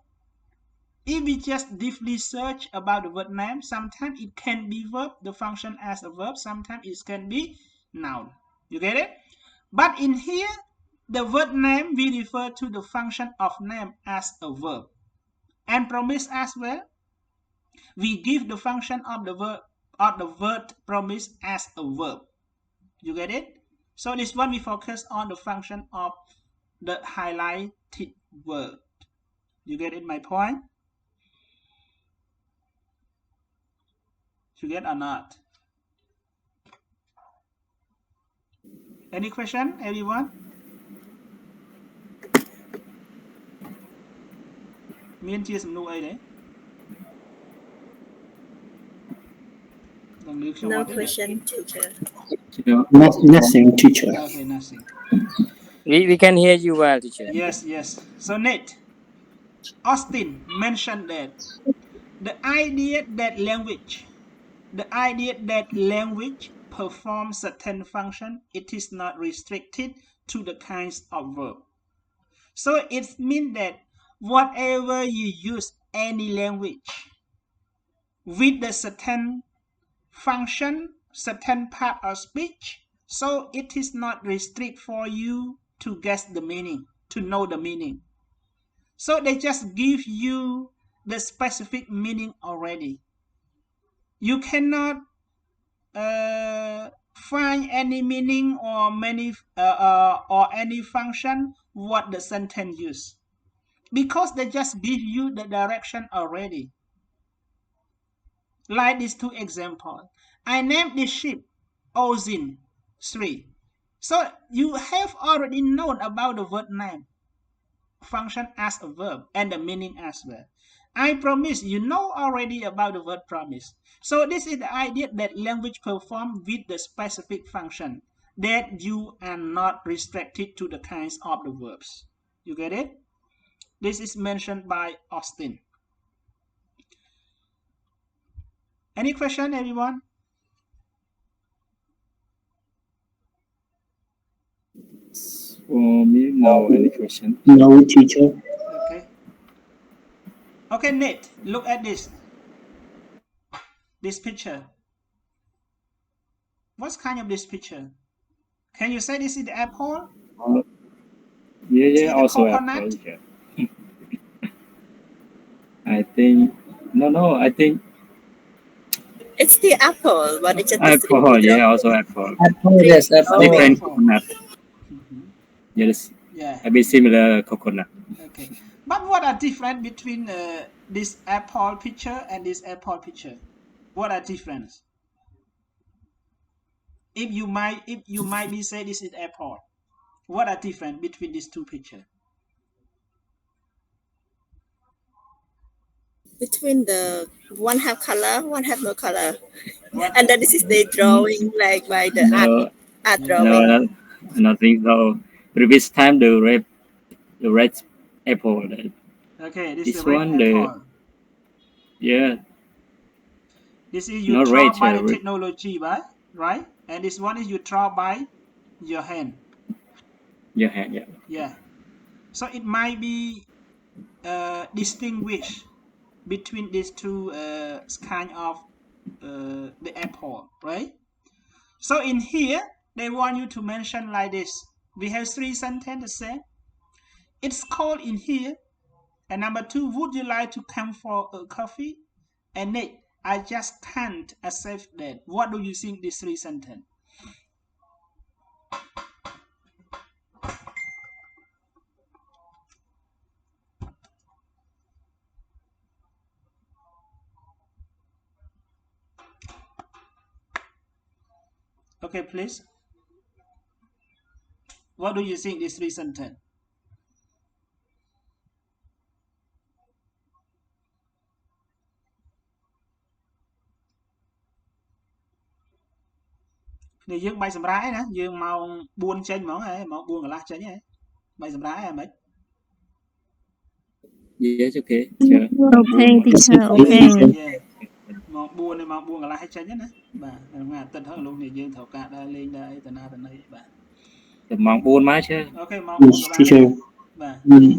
If we just deeply search about the word name, sometimes it can be verb, the function as a verb, sometimes it can be noun. You get it? But in here, the word name, we refer to the function of name as a verb. And promise as well, we give the function of the verb or the word promise as a verb. You get it? So this one we focus on the function of the highlighted word. You get it, my point? You get or not? Any question, everyone? Miên chia sầm nụ ấy đấy. No question, teacher. Nothing, teacher. Okay, nothing. We can hear you well, teacher. Yes. So Nate, Austin mentioned that the idea that language performs certain function, it is not restricted to the kinds of verb. So it means that whatever you use any language with the certain function, certain part of speech, so it is not restrict for you to guess the meaning, to know the meaning. So they just give you the specific meaning already. You cannot find any meaning or any function what the sentence use. because they just give you the direction already. Like these two examples. I named this ship Ozin 3. So you have already known about the word name, function as a verb, and the meaning as well. I promise you know already about the word promise. So this is the idea that language perform with the specific function, that you are not restricted to the kinds of the verbs. You get it? This is mentioned by Austin. Any question, everyone? For me, no any question. No, teacher. Okay. Okay, Nate, look at this. This picture. What's kind of this picture? Can you say this is the apple? Yeah, also coconut? apple. Yeah. I think no. I think It's the apple, but it's just apple. Yeah, also apple. Apple, yes, apple. Different apple. coconut. Mhm. Yes, Yeah. a bit similar coconut. Okay. But what are different between this apple picture and this apple picture? What are difference? If you might be say this is apple, what are different between these two pictures? between the one have color, one have no color. What? And then this is the drawing like by the No, art Yeah. drawing. no, nothing. No. Previous time the red apple. Okay, this is This the red one the apple. yeah. This is you Not draw red, by the red. technology, right? And this one is you draw by your hand. Yeah. Yeah. So it might be distinguished between these two kind of the apple, right? So in here, they want you to mention like this. We have 3 sentences the same. It's called in here. And number 2, would you like to come for a coffee? And Nate, I just can't accept that. What do you think these 3 sentences? Okay, please. What do you think these 3 sentences? Này យើងបាយសម្រាប់ឯណាយើងម៉ោង4ចេញហ្មងហ៎ម៉ោង4កន្លះចេញហ៎បាយសម្រាប់ឯហ្មង Yes, okay. Sure. Okay, teacher. Okay. Okay. Yeah. ម៉ោង4នេះម៉ោង4កន្លះឲ្យចេញណាបាទថ្ងៃអាទិត្យហ្នឹងលោកនេះយើងត្រូវការដើរលេងដើរអីតាណាតាណីបាទ Tầm mong 4 má chứ. អូខេម៉ោង Yes, 4កន្លះ teacher. បាទ Mm.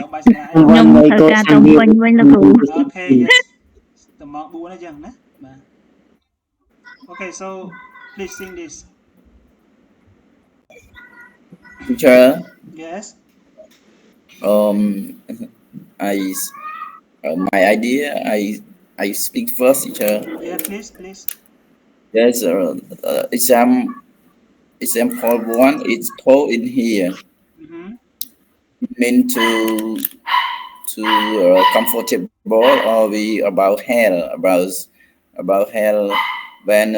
ដល់បាយសម្រាប់ And ខ្ញុំ one ត្រូវ day go ការទៅ Sunday. វិញលោកគ្រូ អូខេ yes តម៉ោង4អញ្ចឹងណាបាទ Okay, so please sing this. Teacher, Yes. I my idea. I speak first, teacher. Yeah, please. Yes, example 1 is told in here. Mm-hmm. Mean to comfortable or we about hell when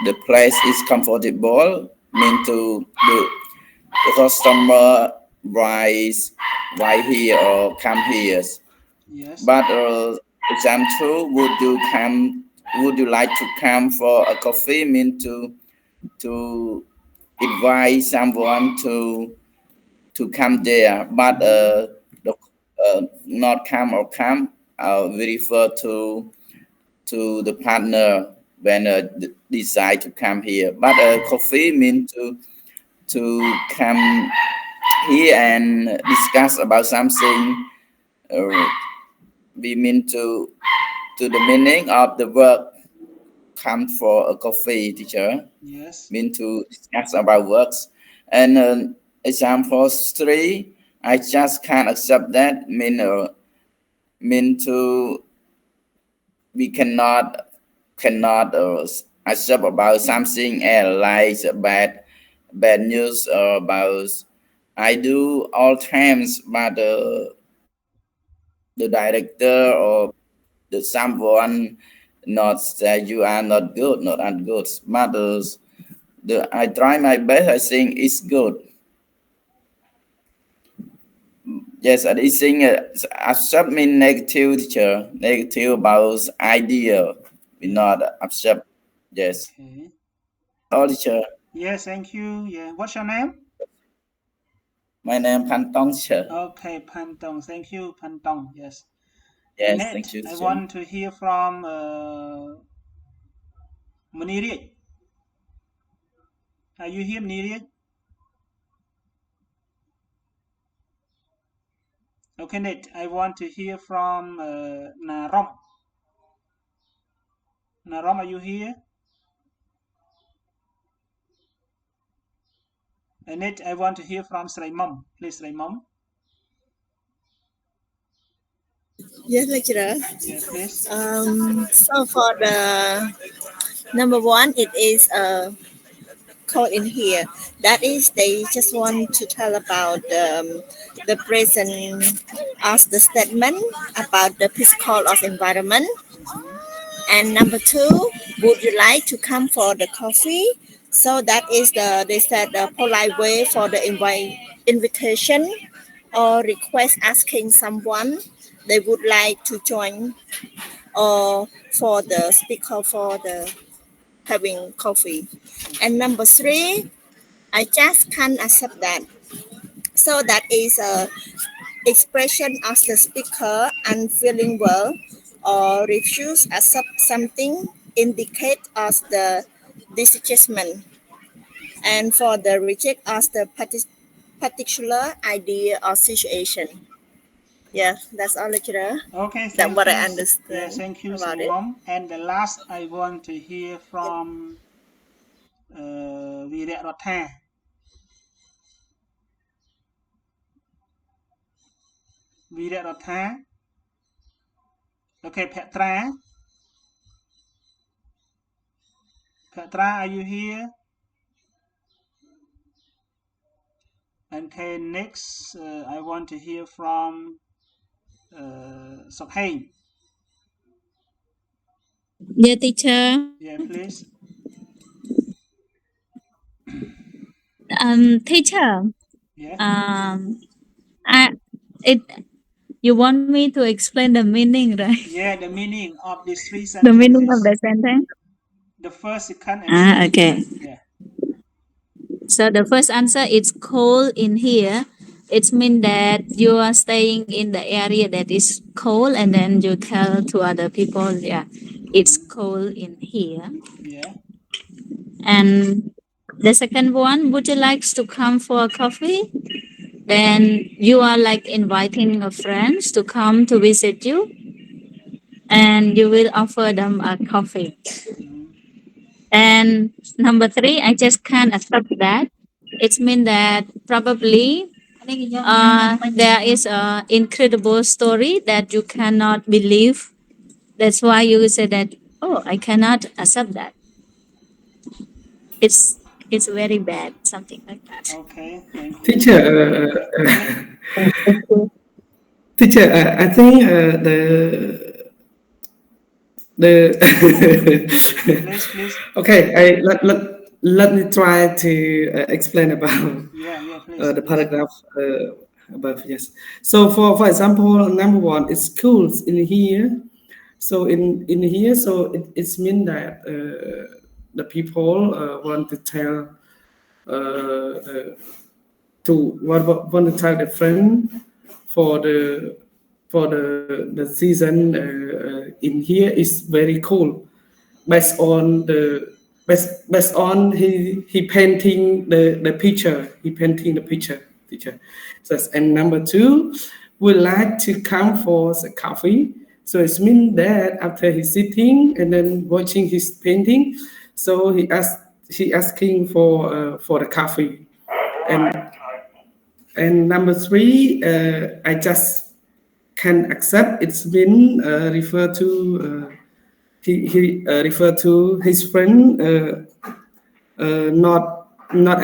the place is comfortable mean to the customer rise here or come here. Yes. But example 2, would you like to come for a coffee mean to invite someone to come there, but not come or come, we refer to the partner when decide to come here. But coffee means to come here and discuss about something. We mean to the meaning of the word come for a coffee, teacher. Yes. Mean to discuss about works. And example 3, I just can't accept that. Mean to we cannot accept about something else, like bad news or I do all times, but the director or the someone not say you are not good, not good, but I try my best. I think it's good. Yes, I think accept mean negative, teacher. Negative about idea. We not accept. Yes. Okay. Oh, teacher. Yes, thank you. Yeah. What's your name? My name Pantong, teacher. Okay, Pantong. Thank you, Pantong. Yes. Yes, Next, thank you, I teacher. want to hear from Muniri. Are you here, Muniri? Okay, Nate, I want to hear from Narom. Narom, are you here? And Nate, I want to hear from Sraimom. Please, Sraimom. Yes, lecturer. Yeah, please. So for the number one, it is called in here. That is, they just want to tell about the present as the statement about the peace call of environment. And number two, would you like to come for the coffee? So that is they said the polite way for the invitation or request asking someone they would like to join or for the speaker for the having coffee. And number three, I just can't accept that. So that is a expression of the speaker unfeeling well or refuse accept something indicate as the disagreement. And for the reject as the particular idea or situation. Yeah, that's all, lecturer. Okay, That's thank what you. I understand. Yeah, thank you, about it. Sraimom. And the last, I want to hear from Viratha. Viratha. Okay, Petra. Petra, are you here? Okay, next, I want to hear from Sokhain. Yeah, teacher. Yeah, please. Teacher. Yeah. You want me to explain the meaning, right? Yeah, the meaning of these three The meaning of sentences. the sentence. The first, second, and third. Okay. Yeah. So the first answer is cold in here. It means that you are staying in the area that is cold, and then you tell to other people, yeah, it's cold in here. Yeah. And the second one, would you like to come for a coffee? Then you are like inviting your friends to come to visit you, and you will offer them a coffee. And number three, I just can't accept that. It means that probably there is an incredible story that you cannot believe. That's why you say that, oh, I cannot accept that. It's very bad, something like that. Okay, thank you. Teacher, teacher, I think Please. Okay, let me try to explain about Yeah, please. the paragraph above. Yes. So for example, number one is schools in here. So in here, so it's mean that the people want to tell want to tell the friend for the season in here is very cool based on he painting the picture teacher. So and number two would like to come for the coffee. So it means that after he's sitting and then watching his painting, so he asking for the coffee. And number three, I just can accept. It's been referred to. He referred to his friend not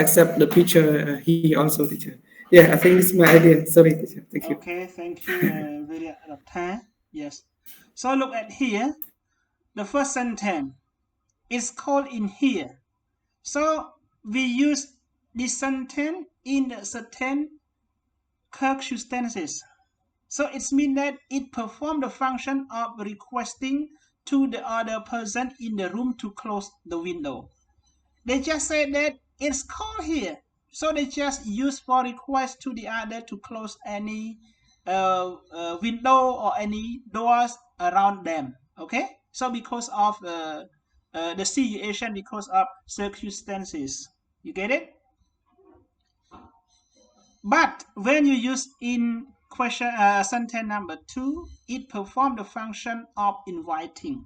accept the picture. He also teacher. Yeah, I think it's my idea. Sorry, teacher. Thank you. Okay, thank you, very Dr. Yes. So look at here. The first sentence is called in here. So we use this sentence in a certain circumstances. So it means that it performs the function of requesting to the other person in the room to close the window. They just say that it's called here. So they just use for request to the other to close any window or any doors around them. Okay? So because of the situation, because of circumstances. You get it? But when you use in question sentence number 2, it performs the function of inviting.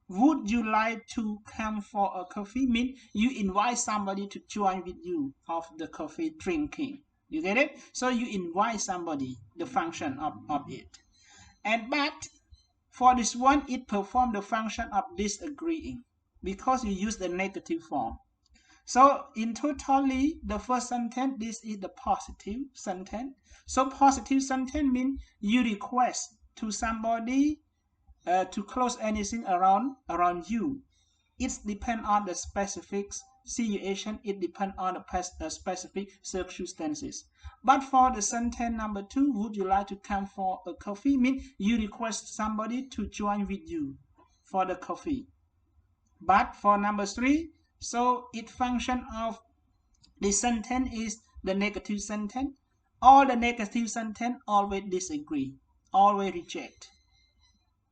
Would you like to come for a coffee? Mean you invite somebody to join with you of the coffee drinking. You get it? So you invite somebody, the function of it. But for this one, it performs the function of disagreeing because you use the negative form. So in totally, the first sentence, this is the positive sentence. So positive sentence means you request to somebody to close anything around you. It depends on the specific situation. It depends on the specific circumstances. But for the sentence number 2, would you like to come for a coffee? Means you request somebody to join with you for the coffee. But for number 3, so it function of the sentence is the negative sentence. All the negative sentence always disagree, always reject.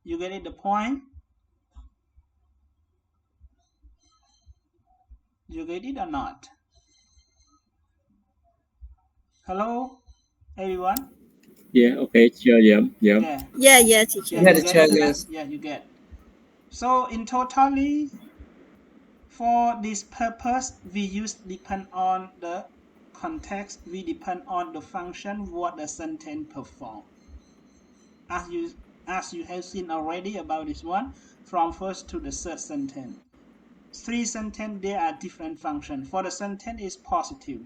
You get it, the point? You get it or not? Hello, everyone? Yeah, okay, sure, yeah. Yeah, teacher. Yeah, Yeah, you teacher, get it? yes. Yeah, you get. So in totally, for this purpose, we use depend on the context, we depend on the function what the sentence perform. As you have seen already about this one, from first to the third sentence. 3 sentences, there are different functions. For the sentence is positive.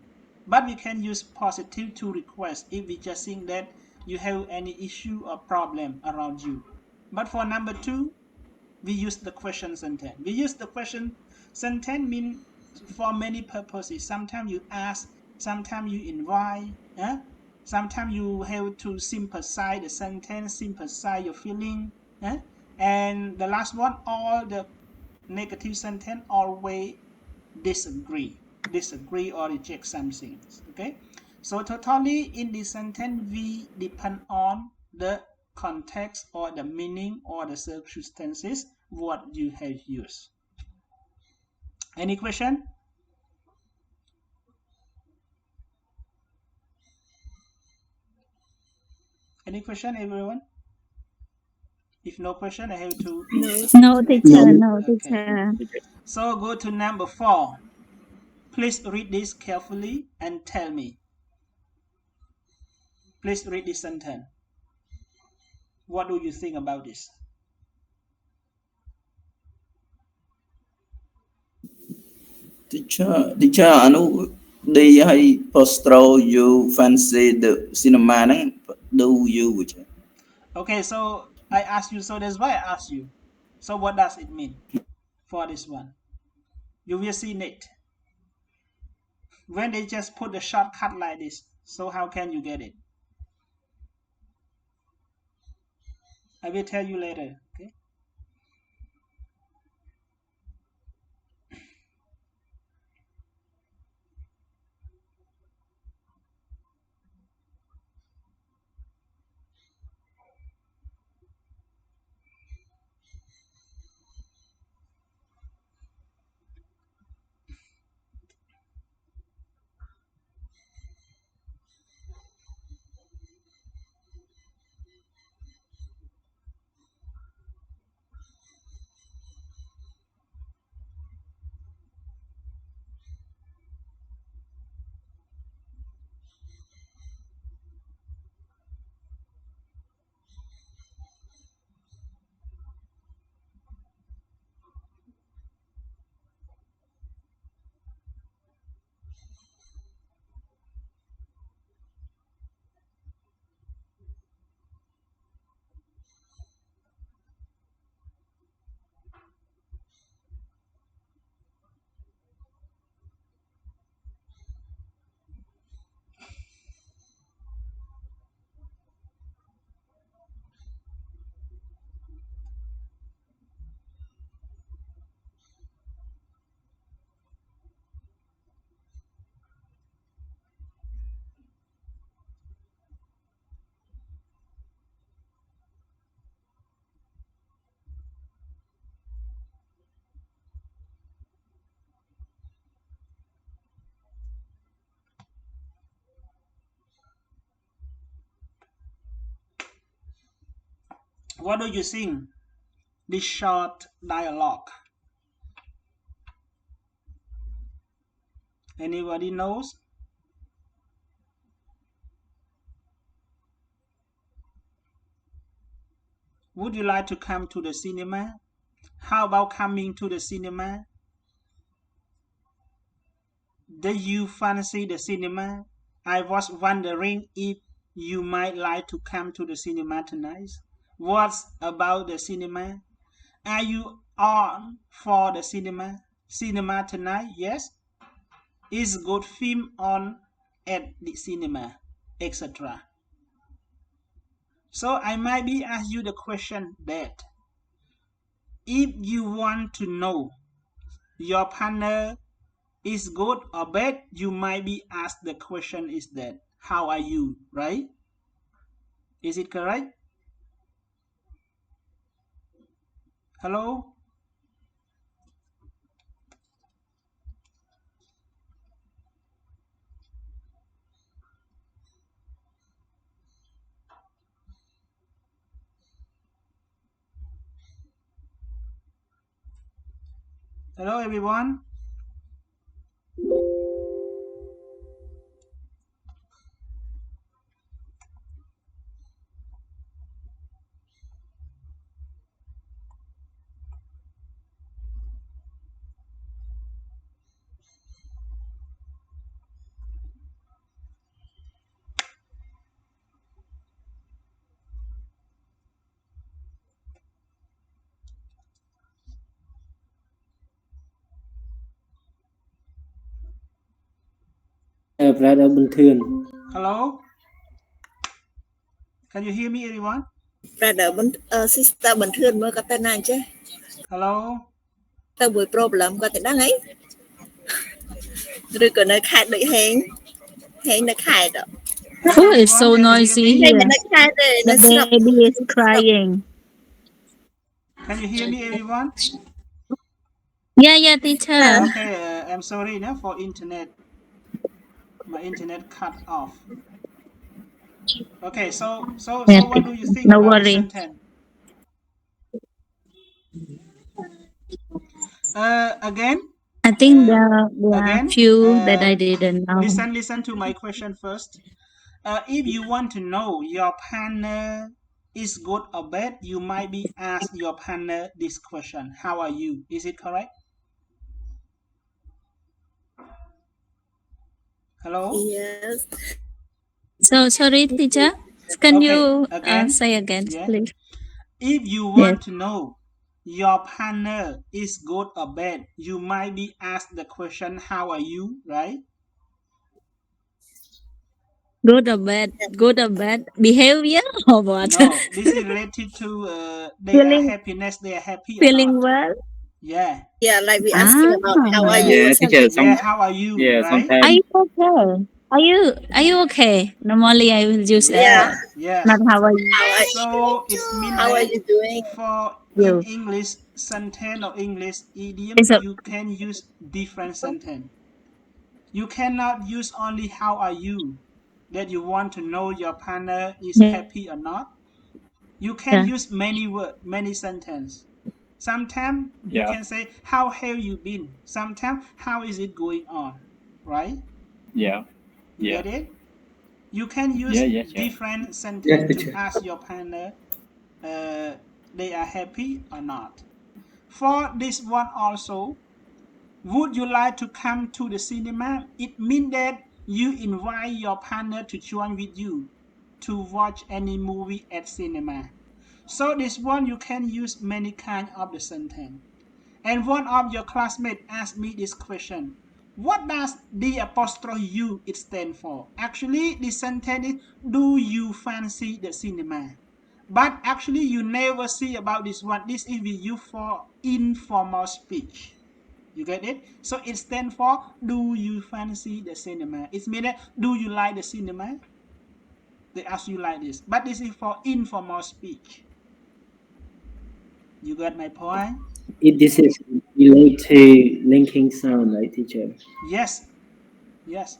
But we can use positive to request if we just think that you have any issue or problem around you. But for number 2, we use the question sentence. We use the question sentence mean for many purposes. Sometimes you ask, sometimes you invite, sometimes you have to sympathize the sentence, sympathize your feeling. And the last one, all the negative sentence always disagree or reject something. Okay, so totally in this sentence we depend on the context or the meaning or the circumstances what you have used. Any question? Any question, everyone? If no question, I have to. No, teacher. No, teacher. So go to number 4. Please read this carefully and tell me. Please read this sentence. What do you think about this? Teacher anu đi hay postro you fancy the cinema nắng do you Okay, so I asked you, so that's why I asked you. So what does it mean for this one? You will see it. When they just put the shortcut like this, so how can you get it? I will tell you later, okay? What do you think? This short dialogue. Anybody knows? Would you like to come to the cinema? How about coming to the cinema? Do you fancy the cinema? I was wondering if you might like to come to the cinema tonight. What's about the cinema? Are you on for the cinema? Cinema tonight? Yes. Is good film on at the cinema, etc. So I might be ask you the question that if you want to know your partner is good or bad, you might be asked the question is that how are you, right? Is it correct? Hello? Hello everyone. Brother Bunthun. Hello? Can you hear me everyone? Sister bình thường mới có tên này chứ. Hello? Tao buổi problem có thể đăng ấy. Rồi có nơi khai đợi hẹn nó khai đó. Oh, it's so noisy here. The The baby is crying. Can you hear me everyone? Yeah, teacher. Okay, I'm sorry for internet. My internet cut off. Okay, so what do you think No about worry. the sentence? Again? I think there are Again, few that I didn't know. Listen to my question first. If you want to know your partner is good or bad, you might be asked your partner this question. How are you? Is it correct? Hello? Yes. So sorry, teacher. Can Okay, you again? say again, Yeah. please? If you want to know your partner is good or bad, you might be asked the question, how are you, right? Good or bad? Good or bad behavior or what? No, this is related to their happiness, they are happy or Feeling not. well? Yeah. Yeah, like we asking about how are you Yeah, or teacher. something. Yeah, how are you, Yeah, right? Are sometimes. you okay? Are you okay? Normally I will use Yeah, that. yes. Not how are you? So it means How are that you doing? for You. in English sentence or English idiom, It's a- you can use different sentence. You cannot use only how are you, that you want to know your partner is happy or not. You can Yeah. use many word, many sentence. Sometimes you Yeah. can say, how have you been? Sometimes, how is it going on? Right? Yeah. You Yeah. get it? You can use Yes. different sentence Yes, to teacher. ask your partner they are happy or not. For this one also, would you like to come to the cinema? It means that you invite your partner to join with you to watch any movie at cinema. So this one you can use many kind of the sentence. And one of your classmates asked me this question. What does the apostrophe U it stand for? Actually, the sentence is, do you fancy the cinema? But actually, you never see about this one. This is we use for informal speech. You get it? So it stands for, do you fancy the cinema? It means that, do you like the cinema? They ask you like this. But this is for informal speech. You got my point? This is related to linking sound, right, teacher? Yes. Yes.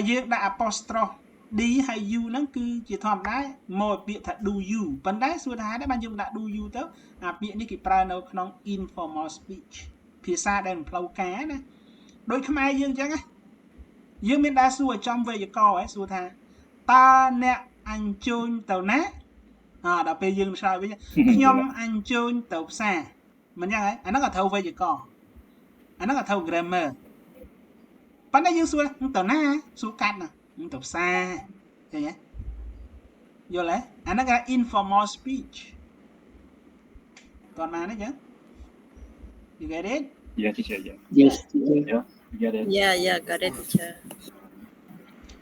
យើងដាក់ apostrophe D ហើយ U ហ្នឹងគឺជាធម្មតាមកពាក្យថា do you ប៉ុន្តែសួរថាដែរបានយើងដាក់ do you ទៅអាពាក្យនេះគេប្រើនៅក្នុង informal speech ភាសាដែលមិនផ្លូវការណាដូចខ្មែរយើងអញ្ចឹងណាយើងមានដែរសួរចំវេយ្យាករណ៍ហ៎សួរថាតើអ្នកអញ្ជើញទៅណាដល់ពេលយើងឆ្លើយវិញខ្ញុំអញ្ជើញទៅផ្សារមិនអញ្ចឹងហ៎អាហ្នឹងក៏ត្រូវវេយ្យាករណ៍អាហ្នឹងក៏ត្រូវ grammar ប៉ុន្តែយើងសួរទៅណាសួរកាត់ណាទៅផ្សារឃើញទេយល់ទេអាហ្នឹងគេ informal speech តោះណានេះចឹង you get it Yeah, teacher. Yeah. Yes. Yeah. You get it. Yeah, got it, teacher.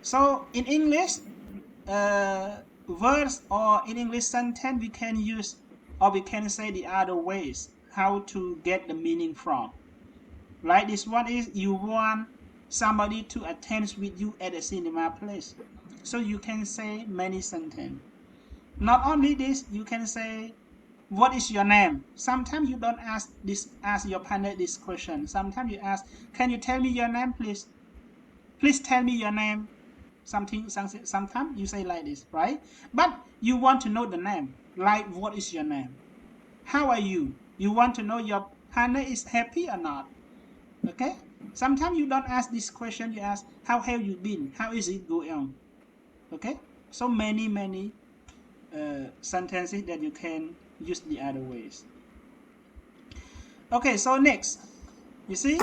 So in English words or in English sentence we can use or we can say the other ways how to get the meaning from. Like this one is you want somebody to attend with you at a cinema place. So you can say many sentences. Not only this, you can say, what is your name? Sometimes you don't ask your partner this question. Sometimes you ask, can you tell me your name, please? Please tell me your name. Sometimes you say like this, right? But you want to know the name. Like, what is your name? How are you? You want to know your partner is happy or not. Okay? Sometimes you don't ask this question. You ask, how have you been? How is it going on? Okay? So many sentences that you can use the other ways. Okay, so next. You see?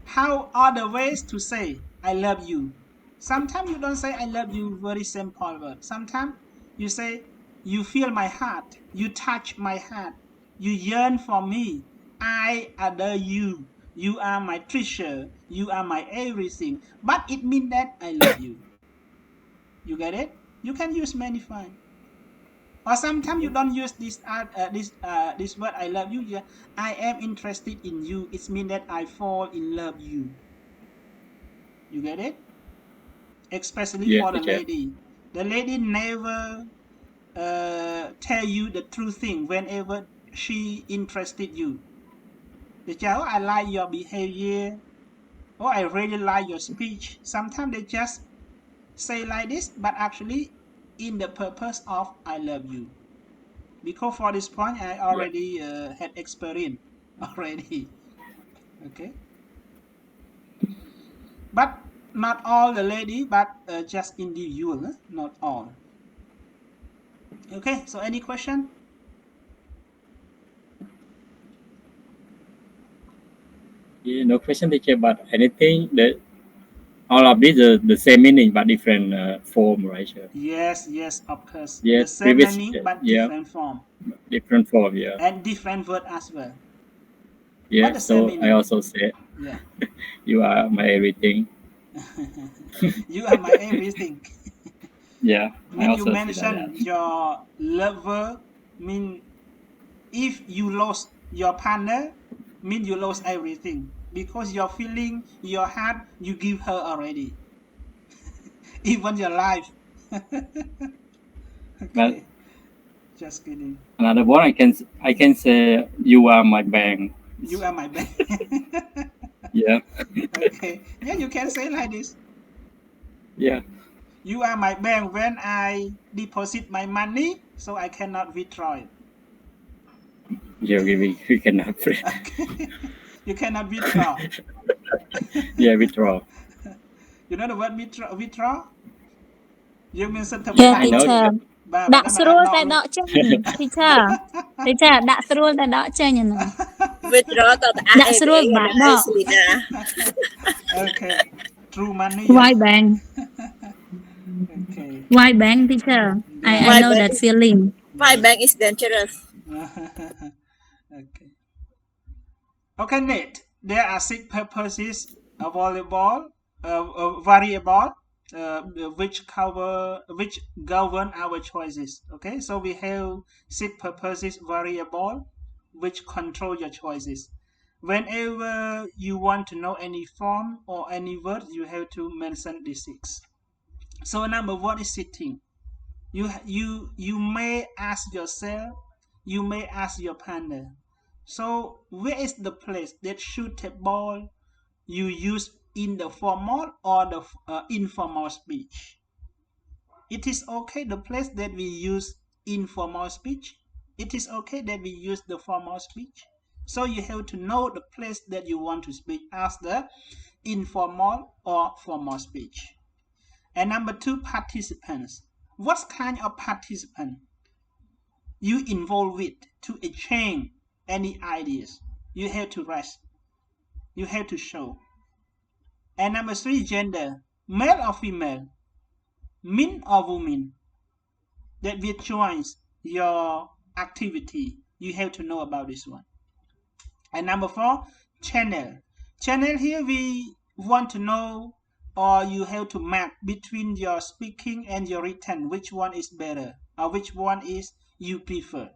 How are the ways to say, I love you? Sometimes you don't say, I love you, very simple word. Sometimes you say, you feel my heart. You touch my heart. You yearn for me. I adore you. You are my treasure. You are my everything. But it means that I love you. You get it? You can use many forms. Or sometimes you don't use this word I love you. Yeah, I am interested in you. It means that I fall in love you. You get it? Especially for the lady. The lady never tell you the true thing whenever she interested you. They say, oh, I like your behavior. Oh, I really like your speech. Sometimes they just say like this, but actually in the purpose of I love you. Because for this point, I already had experience already. Okay. But not all the lady, but just individual, not all. Okay, so any question? Yeah, no question, teacher, but anything that all of these are the same meaning but different form, right, sir? Yes, of course. Yes, the same meaning but different form. Different form, yeah. And different word as well. Yeah, so I also said, yeah. You are my everything. You are my everything. Yeah. When you mention your lover, mean if you lost your partner, mean you lost everything. Because your feeling, your heart, you give her already. Even your life. Okay. But just kidding. Another one I can say you are my bank. You are my bank. Yeah. Okay. Yeah, you can say like this. Yeah. You are my bank when I deposit my money, so I cannot withdraw it. Yeah, we cannot. Okay. You cannot withdraw. Yeah, withdraw. You know the word withdraw? You mean something Yeah, teacher. ដាក់ស្រួលតែដកចេញ teacher ដាក់ស្រួលតែដកចេញហ្នឹង Withdraw ទៅដាក់ស្រួលបាក់ដក Okay. True money. Why bank? Okay. Why bank, teacher? I know that feeling. Why bank is dangerous. Okay. Okay, Nate. There are 6 purposes variable which govern our choices. Okay, so we have 6 purposes variable which control your choices. Whenever you want to know any form or any word, you have to mention the 6. So number 1 is sitting. You may ask yourself, you may ask your partner. So where is the place that suitable you use in the formal or the informal speech? It is okay the place that we use informal speech. It is okay that we use the formal speech. So you have to know the place that you want to speak as the informal or formal speech. And number 2, participants. What kind of participant you involve with to exchange any ideas? You have to write. You have to show. And number 3, gender. Male or female? Men or women? That will join your activity. You have to know about this one. And number 4, channel. Channel here we want to know, or you have to map between your speaking and your written, which one is better or which one is you prefer.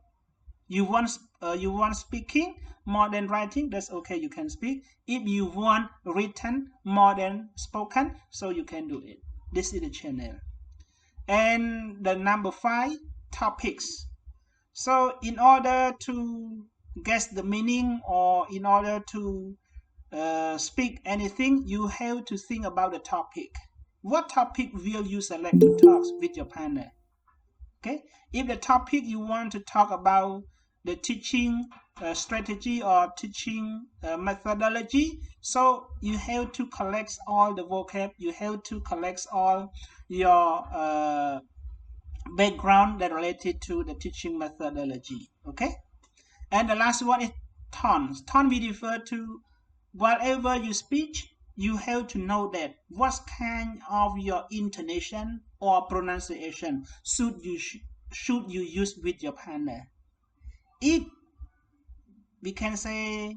You want speaking more than writing, that's okay, you can speak. If you want written more than spoken, so you can do it. This is the channel. And the number 5, topics. So in order to guess the meaning or in order to speak anything, you have to think about the topic. What topic will you select to talk with your partner? Okay, if the topic you want to talk about the teaching strategy or teaching methodology, so you have to collect all the vocab, you have to collect all your background that related to the teaching methodology. Okay, and the last one is tone. Tone we refer to whatever you speak, you have to know that what kind of your intonation or pronunciation should you use with your partner. If we can say,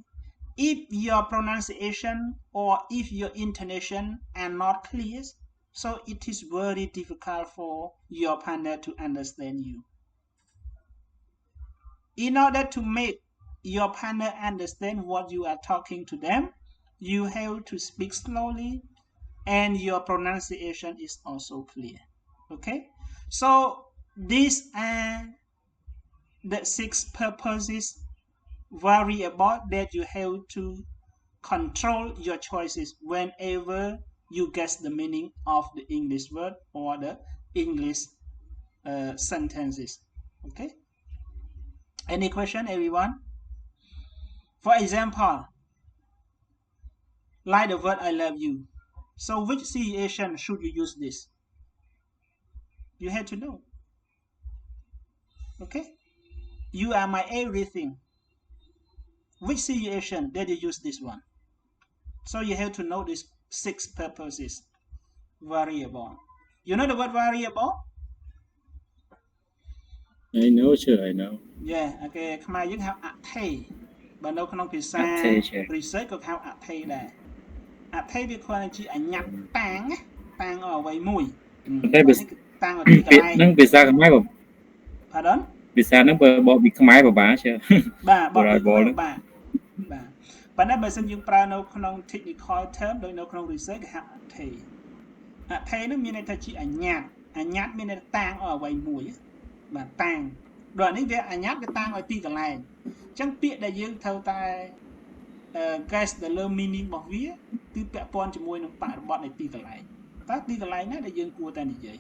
if your pronunciation or if your intonation are not clear, so it is very difficult for your partner to understand you. In order to make your partner understand what you are talking to them, you have to speak slowly and your pronunciation is also clear. Okay, so these are the 6 purposes variable that you have to control your choices whenever you guess the meaning of the English word or the English sentences. Okay, any question, everyone? For example, like the word I love you. So which situation should you use this? You have to know. Okay, you are my everything. Which situation did you use this one? So you have to know these 6 purposes variable. You know the word variable? I know, sure, I know. Yeah, okay. ខ្មែរយើងហៅអថេបើនៅក្នុងភាសា research ក៏ហៅអថេដែរអថេវាគ្រាន់តែជាអញ្ញត្តិតាងតាងអ្វីមួយតែតាងởទីកន្លែងហ្នឹងភាសាខ្មែរ Pardon ភាសាហ្នឹងបើបកពីខ្មែរពិបាកchứ បាទបកពីខ្មែរបាទប៉ុន្តែបើសិនយើងប្រើនៅក្នុង technical term ដូចនៅក្នុង research គេហៅអថេហ្នឹងមានន័យថាជាអញ្ញត្តិមានន័យថាតាងអ្វីមួយបាទតាងដល់នេះវាអញ្ញត្តិវាតាំងឲ្យទីកន្លែងអញ្ចឹងពាក្យដែលយើងត្រូវតែ guess the meaning របស់វាគឺពាក់ព័ន្ធជាមួយនឹងបរិបទនៃទីកន្លែងតើទីកន្លែងណាដែលយើងគួរតែនិយាយ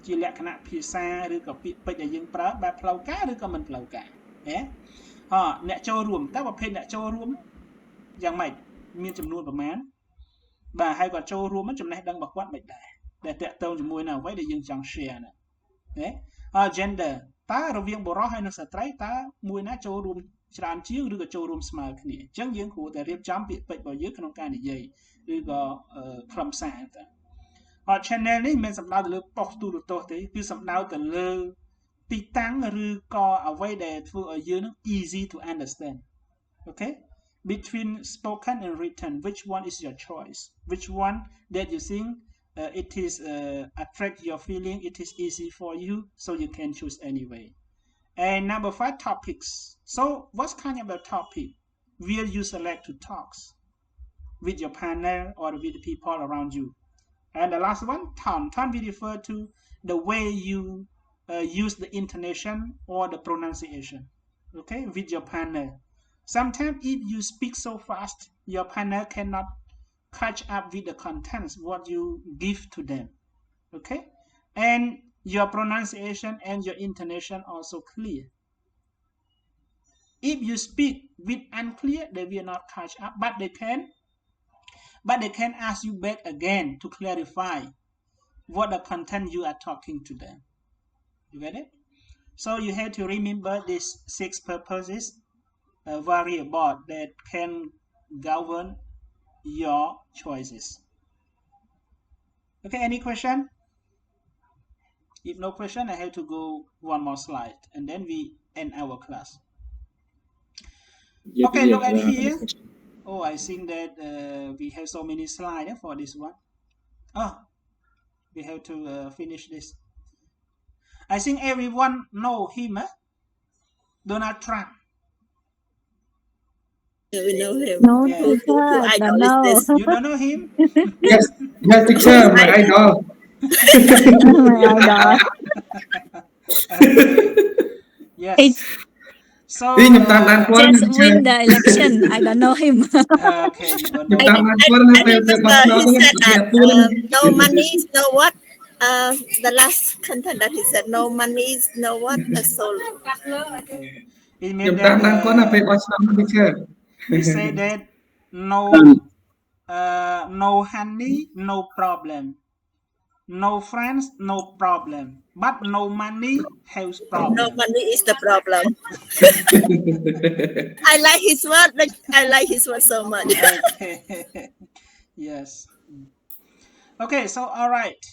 ជាលក្ខណៈភាសាឬក៏ពាក្យពេចន៍ដែលយើងប្រើបែបផ្លូវការឬក៏មិនផ្លូវការណាអ្នកចូលរួមតើប្រភេទអ្នកចូលរួមយ៉ាងម៉េចមានចំនួនប្រមាណបាទហើយក៏ចូលរួមចំណេះដឹងរបស់គាត់មិនដែរដែលតាក់ទងជាមួយនឹងអ្វីដែលយើងចង់ share ណាgender តើរវាងបុរសហើយនិងស្ត្រីតើមួយណាចូលរួមច្រើនជាងឬក៏ចូលរួមស្មើគ្នាអញ្ចឹងយើងគួរតែរៀបចំពាក្យពេចន៍របស់យើងក្នុងការនិយាយឬក៏ខ្លឹមសារតើchannel នេះមិនសំដៅទៅលើប៉ុស្តិ៍ទូរទស្សន៍ទេគឺសំដៅទៅលើទីតាំងឬក៏អ្វីដែលធ្វើឲ្យយើងនឹង easy to understand. Okay, between spoken and written, which one is your choice? Which one that you think it is attract your feeling, it is easy for you, so you can choose anyway. And number 5, topics. So what kind of a topic will you select to talk with your partner or with the people around you? And the last one, tone. Tone we refer to the way you use the intonation or the pronunciation, okay, with your partner. Sometimes if you speak so fast, your partner cannot catch up with the contents what you give to them. Okay, and your pronunciation and your intonation also clear. If you speak with unclear, they will not catch up, but they can ask you back again to clarify what the content you are talking to them. You get it? So you have to remember these 6 purposes, variable that can govern your choices. Okay, any question? If no question, I have to go one more slide and then we end our class. Okay, look at here. Oh, I think that we have so many slides for this one. Oh, we have to finish this. I think everyone know him, Donald Trump. Do we know him? No, Yeah. teacher, Who I idol don't is know. this? You don't know him? Yes, yes, teacher, my idol. My idol. Yes. So Đi nhập tạm đàn quân Just teacher. win the election. I don't know him. okay, you don't Nhập know tạm him. đàn quân I remember he said that no money, no what? The last content that he said no money, no what? So It nhập means tạm đàn quân là phải that có xong teacher. he say that no no honey, no problem. No friends, no problem. But no money has problem. no money is the problem. I like his word. I like his word so much. Okay. Yes. Okay, so all right.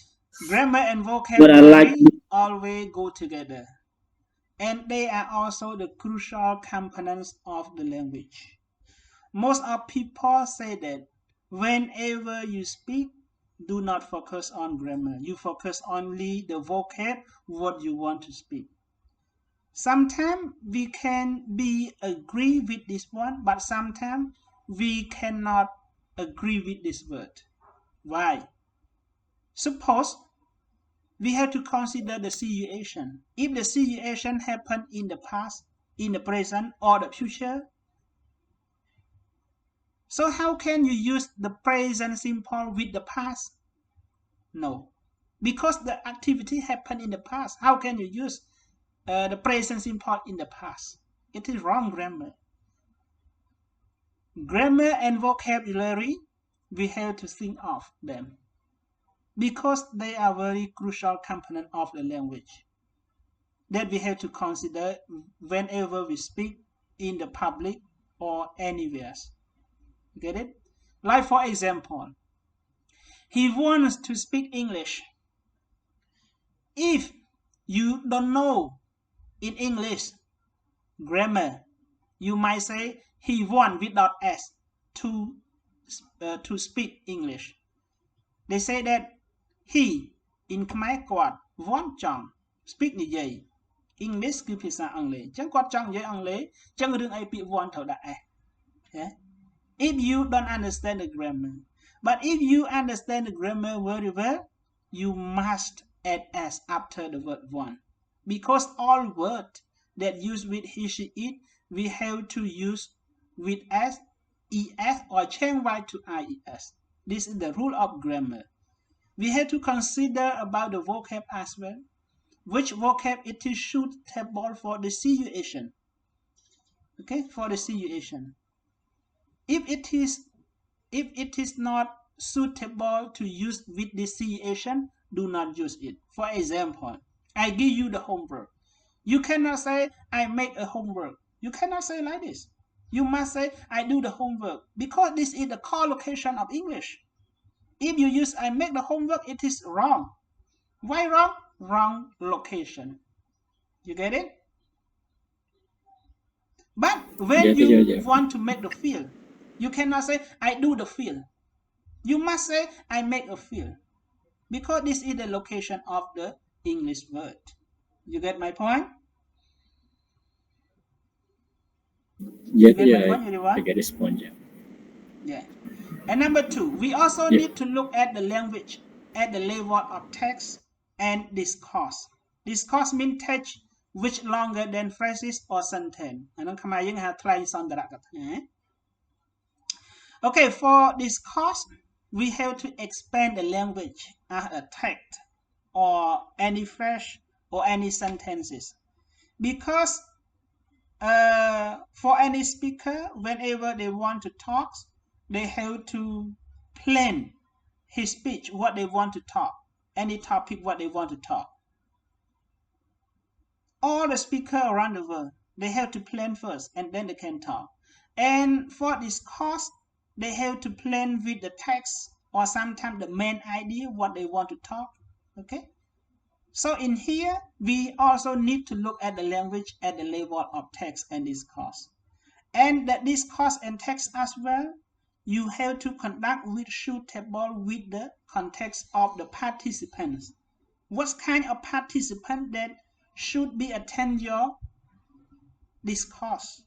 Grammar and vocabulary always go together. And they are also the crucial components of the language. Most of people say that whenever you speak, do not focus on grammar. You focus only the vocab, what you want to speak. Sometimes we can be agree with this one, but sometimes we cannot agree with this word. Why? Suppose we have to consider the situation. If the situation happened in the past, in the present, or the future, so how can you use the present simple with the past? No, because the activity happened in the past. How can you use the present simple in the past? It is wrong grammar. Grammar and vocabulary, we have to think of them because they are very crucial component of the language that we have to consider whenever we speak in the public or anywhere. Get it? Like for example, he wants to speak English. If you don't know in English grammar, you might say he wants without S to speak English. They say that he in Khmer គាត់ want ចង់ speak និយាយ English គឺភាសាអង់គ្លេសអញ្ចឹងគាត់ចង់និយាយអង់គ្លេសអញ្ចឹងរឿងអីពាក្យ want ត្រូវដាក់ S. If you don't understand the grammar, but if you understand the grammar very well, you must add S after the word want, because all words that use with he, she, it, we have to use with S, ES, or change Y to IES. This is the rule of grammar. We have to consider about the vocab as well. Which vocab it is suitable for the situation. Okay, for the situation. If it is not suitable to use with this situation, do not use it. For example, I give you the homework. You cannot say I make a homework. You cannot say like this. You must say I do the homework, because this is the collocation of English. If you use I make the homework, it is wrong. Why wrong? Wrong location. You get it? But when you want to make the field, you cannot say I do the field. You must say I make a field, because this is the location of the English word. You get my point? Yeah, I get this point. Yeah. And number 2, we also need to look at the language at the level of text and discourse. Discourse means text which longer than phrases or sentence. អានោះខ្មែរយើងហៅថ្លែងសន្ទរកថា Okay, for discourse, we have to expand the language as a text or any phrase or any sentences. Because for any speaker, whenever they want to talk, they have to plan his speech, what they want to talk, any topic, what they want to talk. All the speakers around the world, they have to plan first and then they can talk. And for this course, they have to plan with the text or sometimes the main idea, what they want to talk. Okay? So in here, we also need to look at the language at the level of text and discourse. And that discourse and text as well, you have to conduct with suitable with the context of the participants. What kind of participant that should be attend your discourse?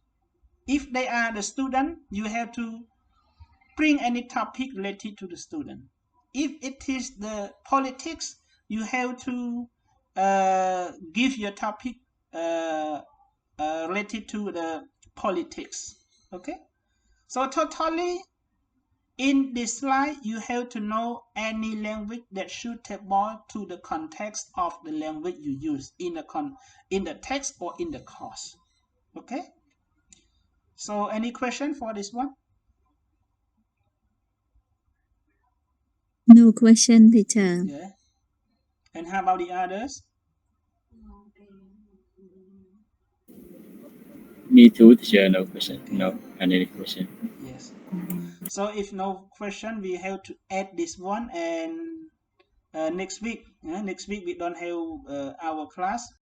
If they are the student, you have to bring any topic related to the student. If it is the politics, you have to give your topic related to the politics. Okay? So totally, in this slide, you have to know any language that suitable to the context of the language you use in the text or in the course. Okay? So any question for this one? No question, teacher. Yeah. And how about the others? Me too, teacher. No question. No, any question. Yes. So if no question, we have to add this one, and next week we don't have our class.